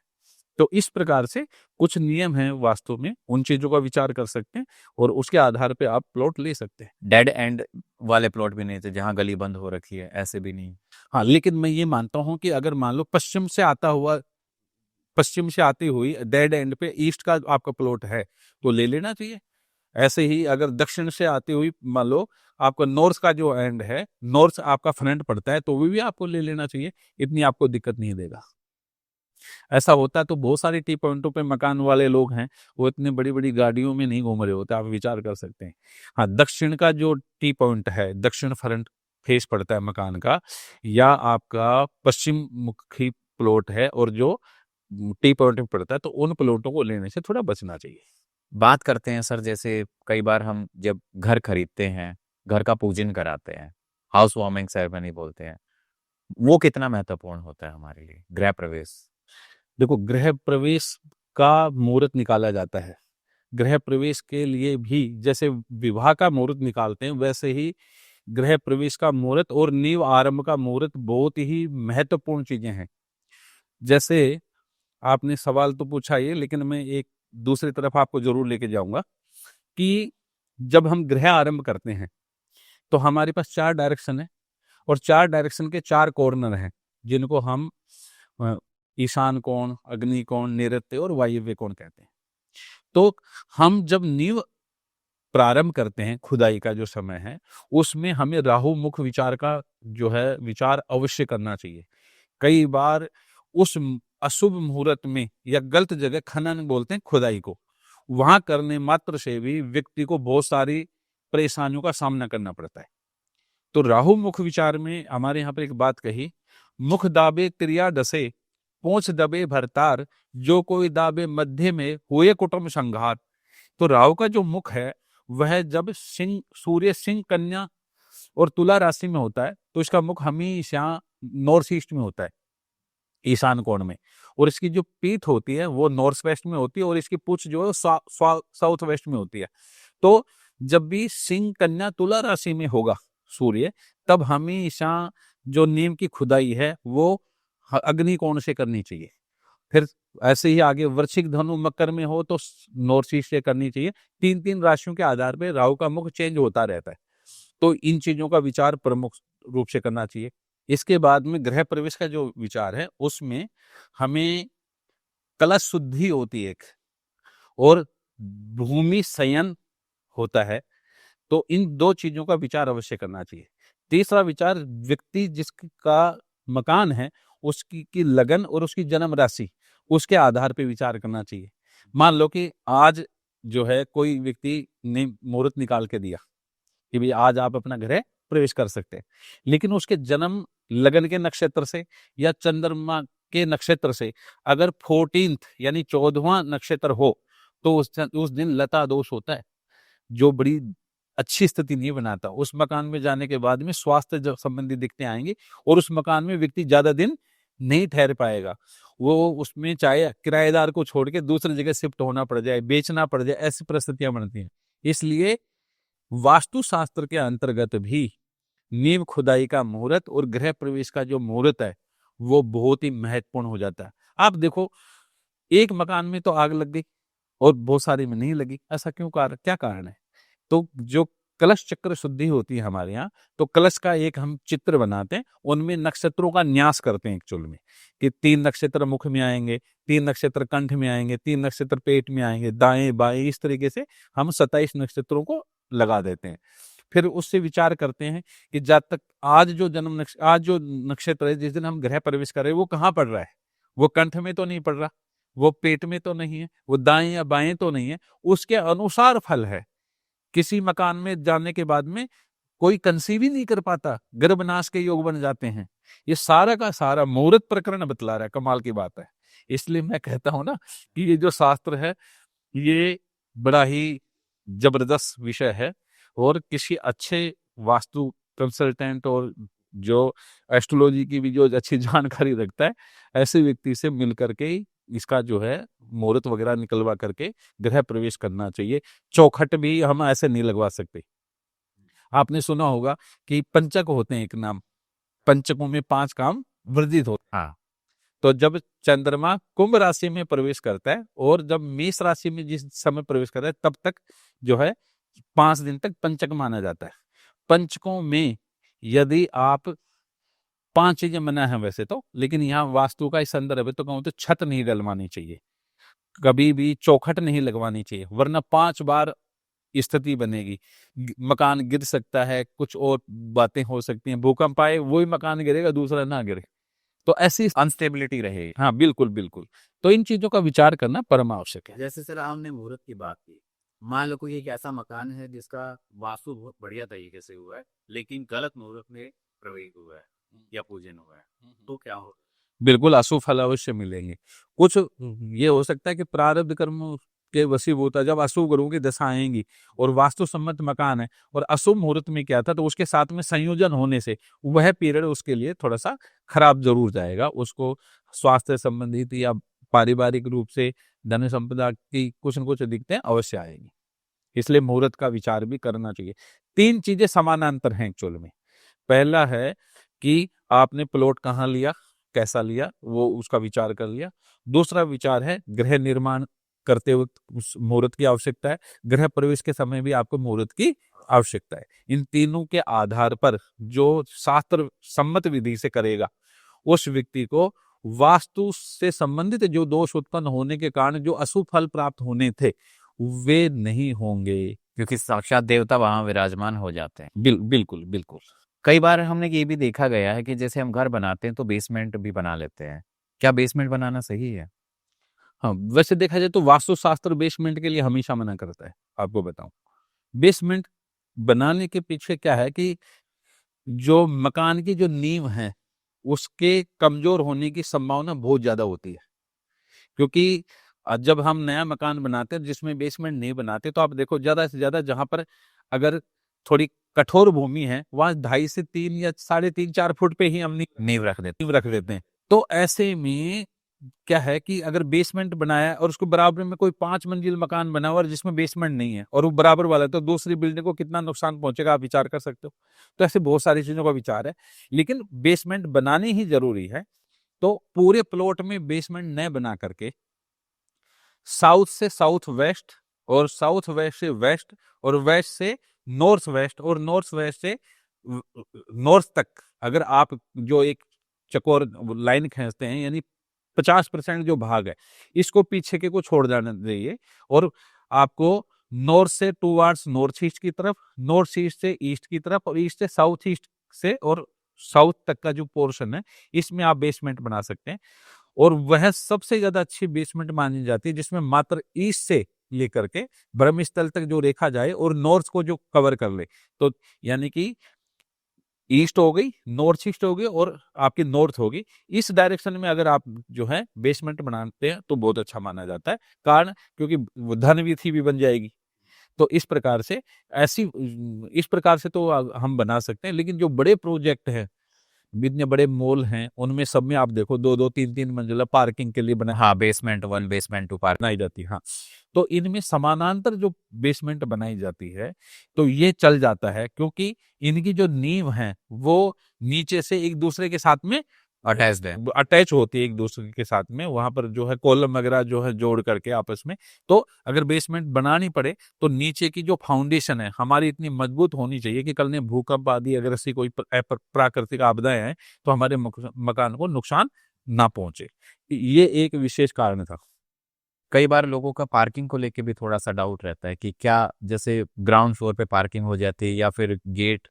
Speaker 1: तो इस प्रकार से कुछ नियम हैं वास्तु में, उन चीजों का विचार कर सकते हैं और उसके आधार पे आप प्लॉट ले सकते हैं।
Speaker 2: डेड एंड वाले प्लॉट भी नहीं थे जहाँ गली बंद हो रखी है, ऐसे भी नहीं।
Speaker 1: हाँ, लेकिन मैं ये मानता हूँ कि अगर मान लो पश्चिम से आती हुई डेड एंड पे ईस्ट का आपका प्लॉट है तो ले लेना चाहिए। ऐसे ही अगर दक्षिण से आती हुई मान लो आपका नॉर्थ का जो एंड है, नॉर्थ आपका फ्रंट पड़ता है तो भी आपको ले लेना चाहिए, इतनी आपको दिक्कत नहीं देगा। ऐसा होता है तो बहुत सारे टी पॉइंटों पे मकान वाले लोग हैं, वो इतनी बड़ी बड़ी गाड़ियों में नहीं घूम रहे होते, आप विचार कर सकते हैं। हाँ, दक्षिण का जो टी पॉइंट है, दक्षिण फ्रंट फेस पड़ता है मकान का, या आपका पश्चिम मुखी प्लॉट है और जो टी पॉइंट में पड़ता है, तो उन प्लॉटों को लेने से थोड़ा बचना चाहिए।
Speaker 2: बात करते हैं सर, जैसे कई बार हम जब घर खरीदते हैं, घर का पूजन कराते हैं, हाउस वार्मिंग सेरेमनी बोलते हैं, वो कितना महत्वपूर्ण होता है हमारे लिए, गृह प्रवेश?
Speaker 1: देखो, गृह प्रवेश का मुहूर्त निकाला जाता है। गृह प्रवेश के लिए भी जैसे विवाह का मुहूर्त निकालते हैं, वैसे ही गृह प्रवेश का मुहूर्त और नींव आरंभ का मुहूर्त बहुत ही महत्वपूर्ण चीजें हैं। जैसे आपने सवाल तो पूछा ये, लेकिन मैं एक दूसरी तरफ आपको जरूर लेके जाऊंगा कि जब हम गृह आरंभ करते हैं तो हमारे पास 4 डायरेक्शन है और 4 डायरेक्शन के 4 कॉर्नर हैं, जिनको हम अ, ईशान कोण, अग्नि कोण, नैऋत्य और वायव्य कोण कहते हैं। तो हम जब नींव प्रारंभ करते हैं, खुदाई का जो समय है, उसमें हमें राहु मुख विचार का जो है विचार अवश्य करना चाहिए। कई बार उस अशुभ मुहूर्त में या गलत जगह, खनन बोलते हैं खुदाई को, वहां करने मात्र से भी व्यक्ति को बहुत सारी परेशानियों का सामना करना पड़ता है। तो राहु मुख विचार में हमारे यहाँ पर एक बात कही, मुख दाबे त्रिया डसे, पोंछ दबे भरतार, जो कोई दाबे मध्य में हुए कुटुंब संघार। तो राहु का जो मुख है वह जब सूर्य सिंह, कन्या और तुला राशि में होता है तो इसका मुख हमेशा नॉर्थ ईस्ट में होता है, ईशान कोण में। और इसकी जो पीठ होती है वो नॉर्थ वेस्ट में होती है और इसकी पूंछ जो है साउथ वेस्ट में होती है। तो जब भी सिंह, कन्या, तुला राशि में होगा सूर्य, तब हमेशा जो नीम की खुदाई है वो अग्नि कोण से करनी चाहिए। फिर ऐसे ही आगे वृश्चिक, धनु, मकर में हो तो नॉर्थ ईस्ट से करनी चाहिए। 3-3 राशियों के आधार पर राहु का मुख चेंज होता रहता है, तो इन चीजों का विचार प्रमुख रूप से करना चाहिए। इसके बाद में गृह प्रवेश का जो विचार है उसमें हमें कलश शुद्धि होती है एक, और भूमि शयन होता है। तो इन 2 चीजों का विचार अवश्य करना चाहिए। तीसरा विचार, व्यक्ति जिसका मकान है उसकी की लगन और उसकी जन्म राशि, उसके आधार पे विचार करना चाहिए। मान लो कि आज जो है कोई व्यक्ति ने मुहूर्त निकाल के दिया कि भाई आज आप अपना गृह प्रवेश कर सकते हैं, लेकिन उसके जन्म लगन के नक्षत्र से या चंद्रमा के नक्षत्र से अगर 14th यानी 14वां नक्षत्र हो तो उस दिन लता दोष होता है, जो बड़ी अच्छी स्थिति नहीं बनाता। उस मकान में जाने के बाद में स्वास्थ्य संबंधी दिक्कतें आएंगी और उस मकान में व्यक्ति ज्यादा दिन नहीं ठहर पाएगा। वो उसमें चाहे किराएदार को छोड़ के दूसरी जगह शिफ्ट होना पड़ जाए, बेचना पड़ जाए, ऐसी परिस्थितियां बनती हैं। इसलिए वास्तु शास्त्र के अंतर्गत भी नींव खुदाई का मुहूर्त और गृह प्रवेश का जो मुहूर्त है वो बहुत ही महत्वपूर्ण हो जाता है। आप देखो, एक मकान में तो आग लग गई और बहुत सारे में नहीं लगी, ऐसा क्यों? क्या कारण है? तो जो कलश चक्र शुद्धि होती है हमारे यहाँ, तो कलश का एक हम चित्र बनाते हैं, उनमें नक्षत्रों का न्यास करते हैं एक्चुअल में, कि 3 नक्षत्र मुख में आएंगे, 3 नक्षत्र कंठ में आएंगे, 3 नक्षत्र पेट में आएंगे, दाएं बाएं, इस तरीके से हम 27 नक्षत्रों को लगा देते हैं। फिर उससे विचार करते हैं कि जब तक आज जो नक्षत्र है जिस दिन हम गृह प्रवेश कर रहे हैं वो कहाँ पड़ रहा है, वो कंठ में तो नहीं पड़ रहा, वो पेट में तो नहीं है, वो दाएं या बाएं तो नहीं है, उसके अनुसार फल है। किसी मकान में जाने के बाद में कोई कंसीव ही नहीं कर पाता, गर्भनाश के योग बन जाते हैं। ये सारा का सारा मुहूर्त प्रकरण बतला रहा है, कमाल की बात है। इसलिए मैं कहता हूं ना कि ये जो शास्त्र है ये बड़ा ही जबरदस्त विषय है, और किसी अच्छे वास्तु कंसल्टेंट और जो एस्ट्रोलॉजी की भी जो अच्छी जानकारी रखता है, ऐसे व्यक्ति से मिल करके ही इसका जो है मुहूर्त वगैरह निकलवा करके गृह प्रवेश करना चाहिए। चौखट भी हम ऐसे नहीं लगवा सकते। आपने सुना होगा कि पंचक होते हैं, एक नाम, पंचकों में 5 काम वर्जित होते हैं।
Speaker 2: हाँ।
Speaker 1: तो जब चंद्रमा कुंभ राशि में प्रवेश करता है और जब मेष राशि में जिस समय प्रवेश करता है तब तक जो है 5 दिन तक पंचक माना जाता है। पंचकों में यदि आप 5 चीजें मना है वैसे तो, लेकिन यहाँ वास्तु का इस संदर्भ है तो कहूँ तो छत नहीं डलवानी चाहिए, कभी भी चौखट नहीं लगवानी चाहिए, वरना 5 बार स्थिति बनेगी। मकान गिर सकता है, कुछ और बातें हो सकती हैं, भूकंप आए वही मकान गिरेगा, दूसरा ना गिरे। तो ऐसी
Speaker 2: अनस्टेबिलिटी रहे।
Speaker 1: हाँ बिल्कुल बिल्कुल। तो इन चीजों का विचार करना परम आवश्यक है।
Speaker 3: जैसे सर हमने मुहूर्त की बात की, मान लो कोई एक ऐसा मकान है जिसका वास्तु बहुत बढ़िया तरीके से हुआ है लेकिन गलत मुहूर्त में प्रवेश हुआ है या पूजन हुआ है, तो क्या हो?
Speaker 1: बिल्कुल अशुभ फल अवश्य मिलेंगे। कुछ ये हो सकता है कि प्रारब्ध कर्म के वशीभूत जब अशुभ ग्रहों की दशा आएंगी और वास्तु सम्मत मकान है और अशुभ मुहूर्त में क्या था, तो उसके साथ में संयोजन होने से वह पीरियड उसके लिए थोड़ा सा खराब जरूर जाएगा। उसको स्वास्थ्य संबंधित या पारिवारिक रूप से धन संपदा की कुछ न कुछ दिक्कतें अवश्य आएंगी, इसलिए मुहूर्त का विचार भी करना चाहिए। 3 चीजें समानांतर हैं एक्चुअल में। पहला है कि आपने प्लॉट कहाँ लिया, कैसा लिया, वो उसका विचार कर लिया। दूसरा विचार है गृह निर्माण करते वक्त उस मुहूर्त की आवश्यकता है, गृह प्रवेश के समय भी आपको मुहूर्त की आवश्यकता है। इन तीनों के आधार पर जो शास्त्र सम्मत विधि से करेगा उस व्यक्ति को वास्तु से संबंधित जो दोष उत्पन्न होने के कारण जो अशुभ फल प्राप्त होने थे वे नहीं होंगे।
Speaker 2: क्योंकि साक्षात देवता वहां विराजमान हो जाते हैं।
Speaker 1: बिल्कुल बिल्कुल।
Speaker 2: कई बार हमने ये भी देखा गया है कि जैसे हम घर बनाते हैं तो बेसमेंट भी बना लेते हैं। क्या बेसमेंट बनाना सही है?
Speaker 1: हाँ, वैसे देखा जाए तो वास्तुशास्त्र बेसमेंट के लिए हमेशा मना करता है। आपको बताऊं, बेसमेंट बनाने के पीछे क्या है कि जो मकान की जो नींव है उसके कमजोर होने की संभावना बहुत ज्यादा होती है। क्योंकि जब हम नया मकान बनाते हैं जिसमें बेसमेंट नहीं बनाते, तो आप देखो ज्यादा से ज्यादा जहां पर अगर थोड़ी कठोर भूमि है वहां 2.5 से 3 या 3.5-4 फुट पे ही हम
Speaker 2: नींव रख देते
Speaker 1: नींव रख देते हैं। तो ऐसे में क्या है कि अगर बेसमेंट बनाया और उसको बराबर में कोई 5 मंजिल मकान बना हुआ और जिसमें बेसमेंट नहीं है और वो बराबर वाला है, तो दूसरी बिल्डिंग को कितना नुकसान पहुंचेगा आप विचार कर सकते हो। तो ऐसे बहुत सारी चीजों का विचार है, लेकिन बेसमेंट बनानी ही जरूरी है। तो पूरे प्लॉट में बेसमेंट न बना करके साउथ से साउथ वेस्ट और साउथ वेस्ट से वेस्ट और वेस्ट से नॉर्थ वेस्ट और नॉर्थ वेस्ट से नॉर्थ तक अगर आप जो एक चकोर लाइन खींचते हैं, यानी 50% जो भाग है इसको पीछे के को छोड़ जाने चाहिए और आपको नॉर्थ से टूवर्ड्स नॉर्थ ईस्ट की तरफ, नॉर्थ ईस्ट से ईस्ट की तरफ और ईस्ट से साउथ ईस्ट से और साउथ तक का जो पोर्शन है इसमें आप बेसमेंट बना सकते हैं। और वह सबसे ज्यादा अच्छी बेसमेंट मानी जाती है जिसमें मात्र ईस्ट से लेकर के ब्रह्म स्थल तक जो रेखा जाए और नॉर्थ को जो कवर कर ले। तो यानी कि ईस्ट हो गई, नॉर्थ ईस्ट हो गई और आपकी नॉर्थ होगी, इस डायरेक्शन में अगर आप जो है बेसमेंट बनाते हैं तो बहुत अच्छा माना जाता है। कारण क्योंकि धन विधि भी बन जाएगी। तो इस प्रकार से इस प्रकार से तो हम बना सकते हैं। लेकिन जो बड़े प्रोजेक्ट हैं, इतने बड़े मॉल हैं, उनमें सब में आप देखो 2-2 3-3 मंजिला पार्किंग के लिए
Speaker 2: हाँ, बेसमेंट 1 बेसमेंट 2 पार्क
Speaker 1: बनाई जाती है। हाँ, तो इनमें समानांतर जो बेसमेंट बनाई जाती है तो ये चल जाता है, क्योंकि इनकी जो नींव है वो नीचे से एक दूसरे के साथ में
Speaker 2: अटैच्ड है।
Speaker 1: अटैच होती है एक दूसरे के साथ में, वहां पर जो है कॉलम वगैरह जो है जोड़ करके आपस में। तो अगर बेसमेंट बनानी पड़े तो नीचे की जो फाउंडेशन है हमारी इतनी मजबूत होनी चाहिए कि कल ने भूकंप आदि अगर ऐसी कोई प्राकृतिक आपदाएं हैं तो हमारे मकान को नुकसान ना पहुंचे। ये एक विशेष कारण था।
Speaker 2: कई बार लोगों का पार्किंग को लेके भी थोड़ा सा डाउट रहता है कि क्या जैसे ग्राउंड फ्लोर पे पार्किंग हो जाती है या फिर गेट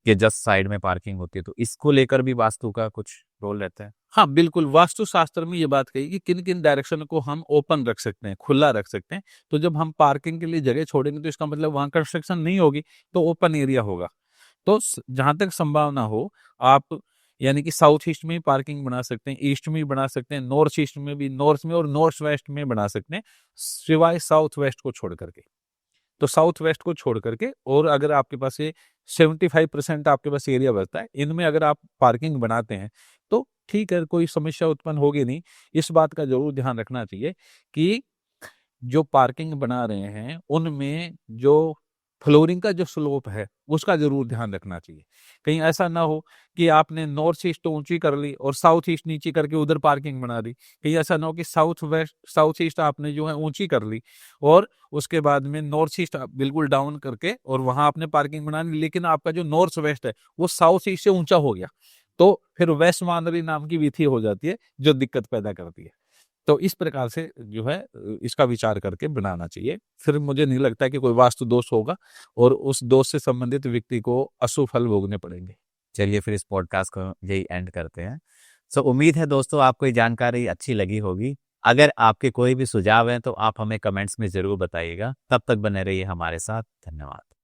Speaker 2: के जस्ट साइड में पार्किंग होती है, तो इसको लेकर भी वास्तु का कुछ रोल रहता है?
Speaker 1: हाँ बिल्कुल, वास्तु शास्त्र में ये बात कही कि किन किन डायरेक्शन को हम ओपन रख सकते हैं, खुला रख सकते हैं। तो जब हम पार्किंग के लिए जगह छोड़ेंगे तो इसका मतलब वहां कंस्ट्रक्शन नहीं होगी, तो ओपन एरिया होगा। तो जहां तक संभावना हो आप यानी कि साउथ ईस्ट में भी पार्किंग बना सकते हैं, ईस्ट में भी बना सकते हैं, नॉर्थ ईस्ट में भी, नॉर्थ में और नॉर्थ वेस्ट में बना सकते हैं, सिवाय साउथ वेस्ट को छोड़ करके। तो साउथ वेस्ट को छोड़ करके और अगर आपके पास ये 75% आपके पास एरिया बचता है, इनमें अगर आप पार्किंग बनाते हैं तो ठीक है, कोई समस्या उत्पन्न होगी नहीं। इस बात का जरूर ध्यान रखना चाहिए कि जो पार्किंग बना रहे हैं उनमें जो फ्लोरिंग का जो स्लोप है उसका जरूर ध्यान रखना चाहिए। कहीं ऐसा ना हो कि आपने नॉर्थ ईस्ट तो ऊंची कर ली और साउथ ईस्ट नीची करके उधर पार्किंग बना दी। कहीं ऐसा ना हो कि साउथ ईस्ट आपने जो है ऊंची कर ली और उसके बाद में नॉर्थ ईस्ट बिल्कुल डाउन करके और वहां आपने पार्किंग बना ली, लेकिन आपका जो नॉर्थ वेस्ट है वो साउथ ईस्ट से ऊंचा हो गया, तो फिर वेस्ट मानरी नाम की विधि हो जाती है जो दिक्कत पैदा करती है। तो इस प्रकार से जो है इसका विचार करके बनाना चाहिए। फिर मुझे नहीं लगता है कि कोई वास्तु दोष होगा और उस दोष से संबंधित व्यक्ति को अशुभ फल भोगने पड़ेंगे।
Speaker 2: चलिए फिर इस पॉडकास्ट को यही एंड करते हैं। सो उम्मीद है दोस्तों आपको ये जानकारी अच्छी लगी होगी। अगर आपके कोई भी सुझाव हैं तो आप हमें कमेंट्स में ज़रूर बताइएगा। तब तक बने रहिए हमारे साथ। धन्यवाद।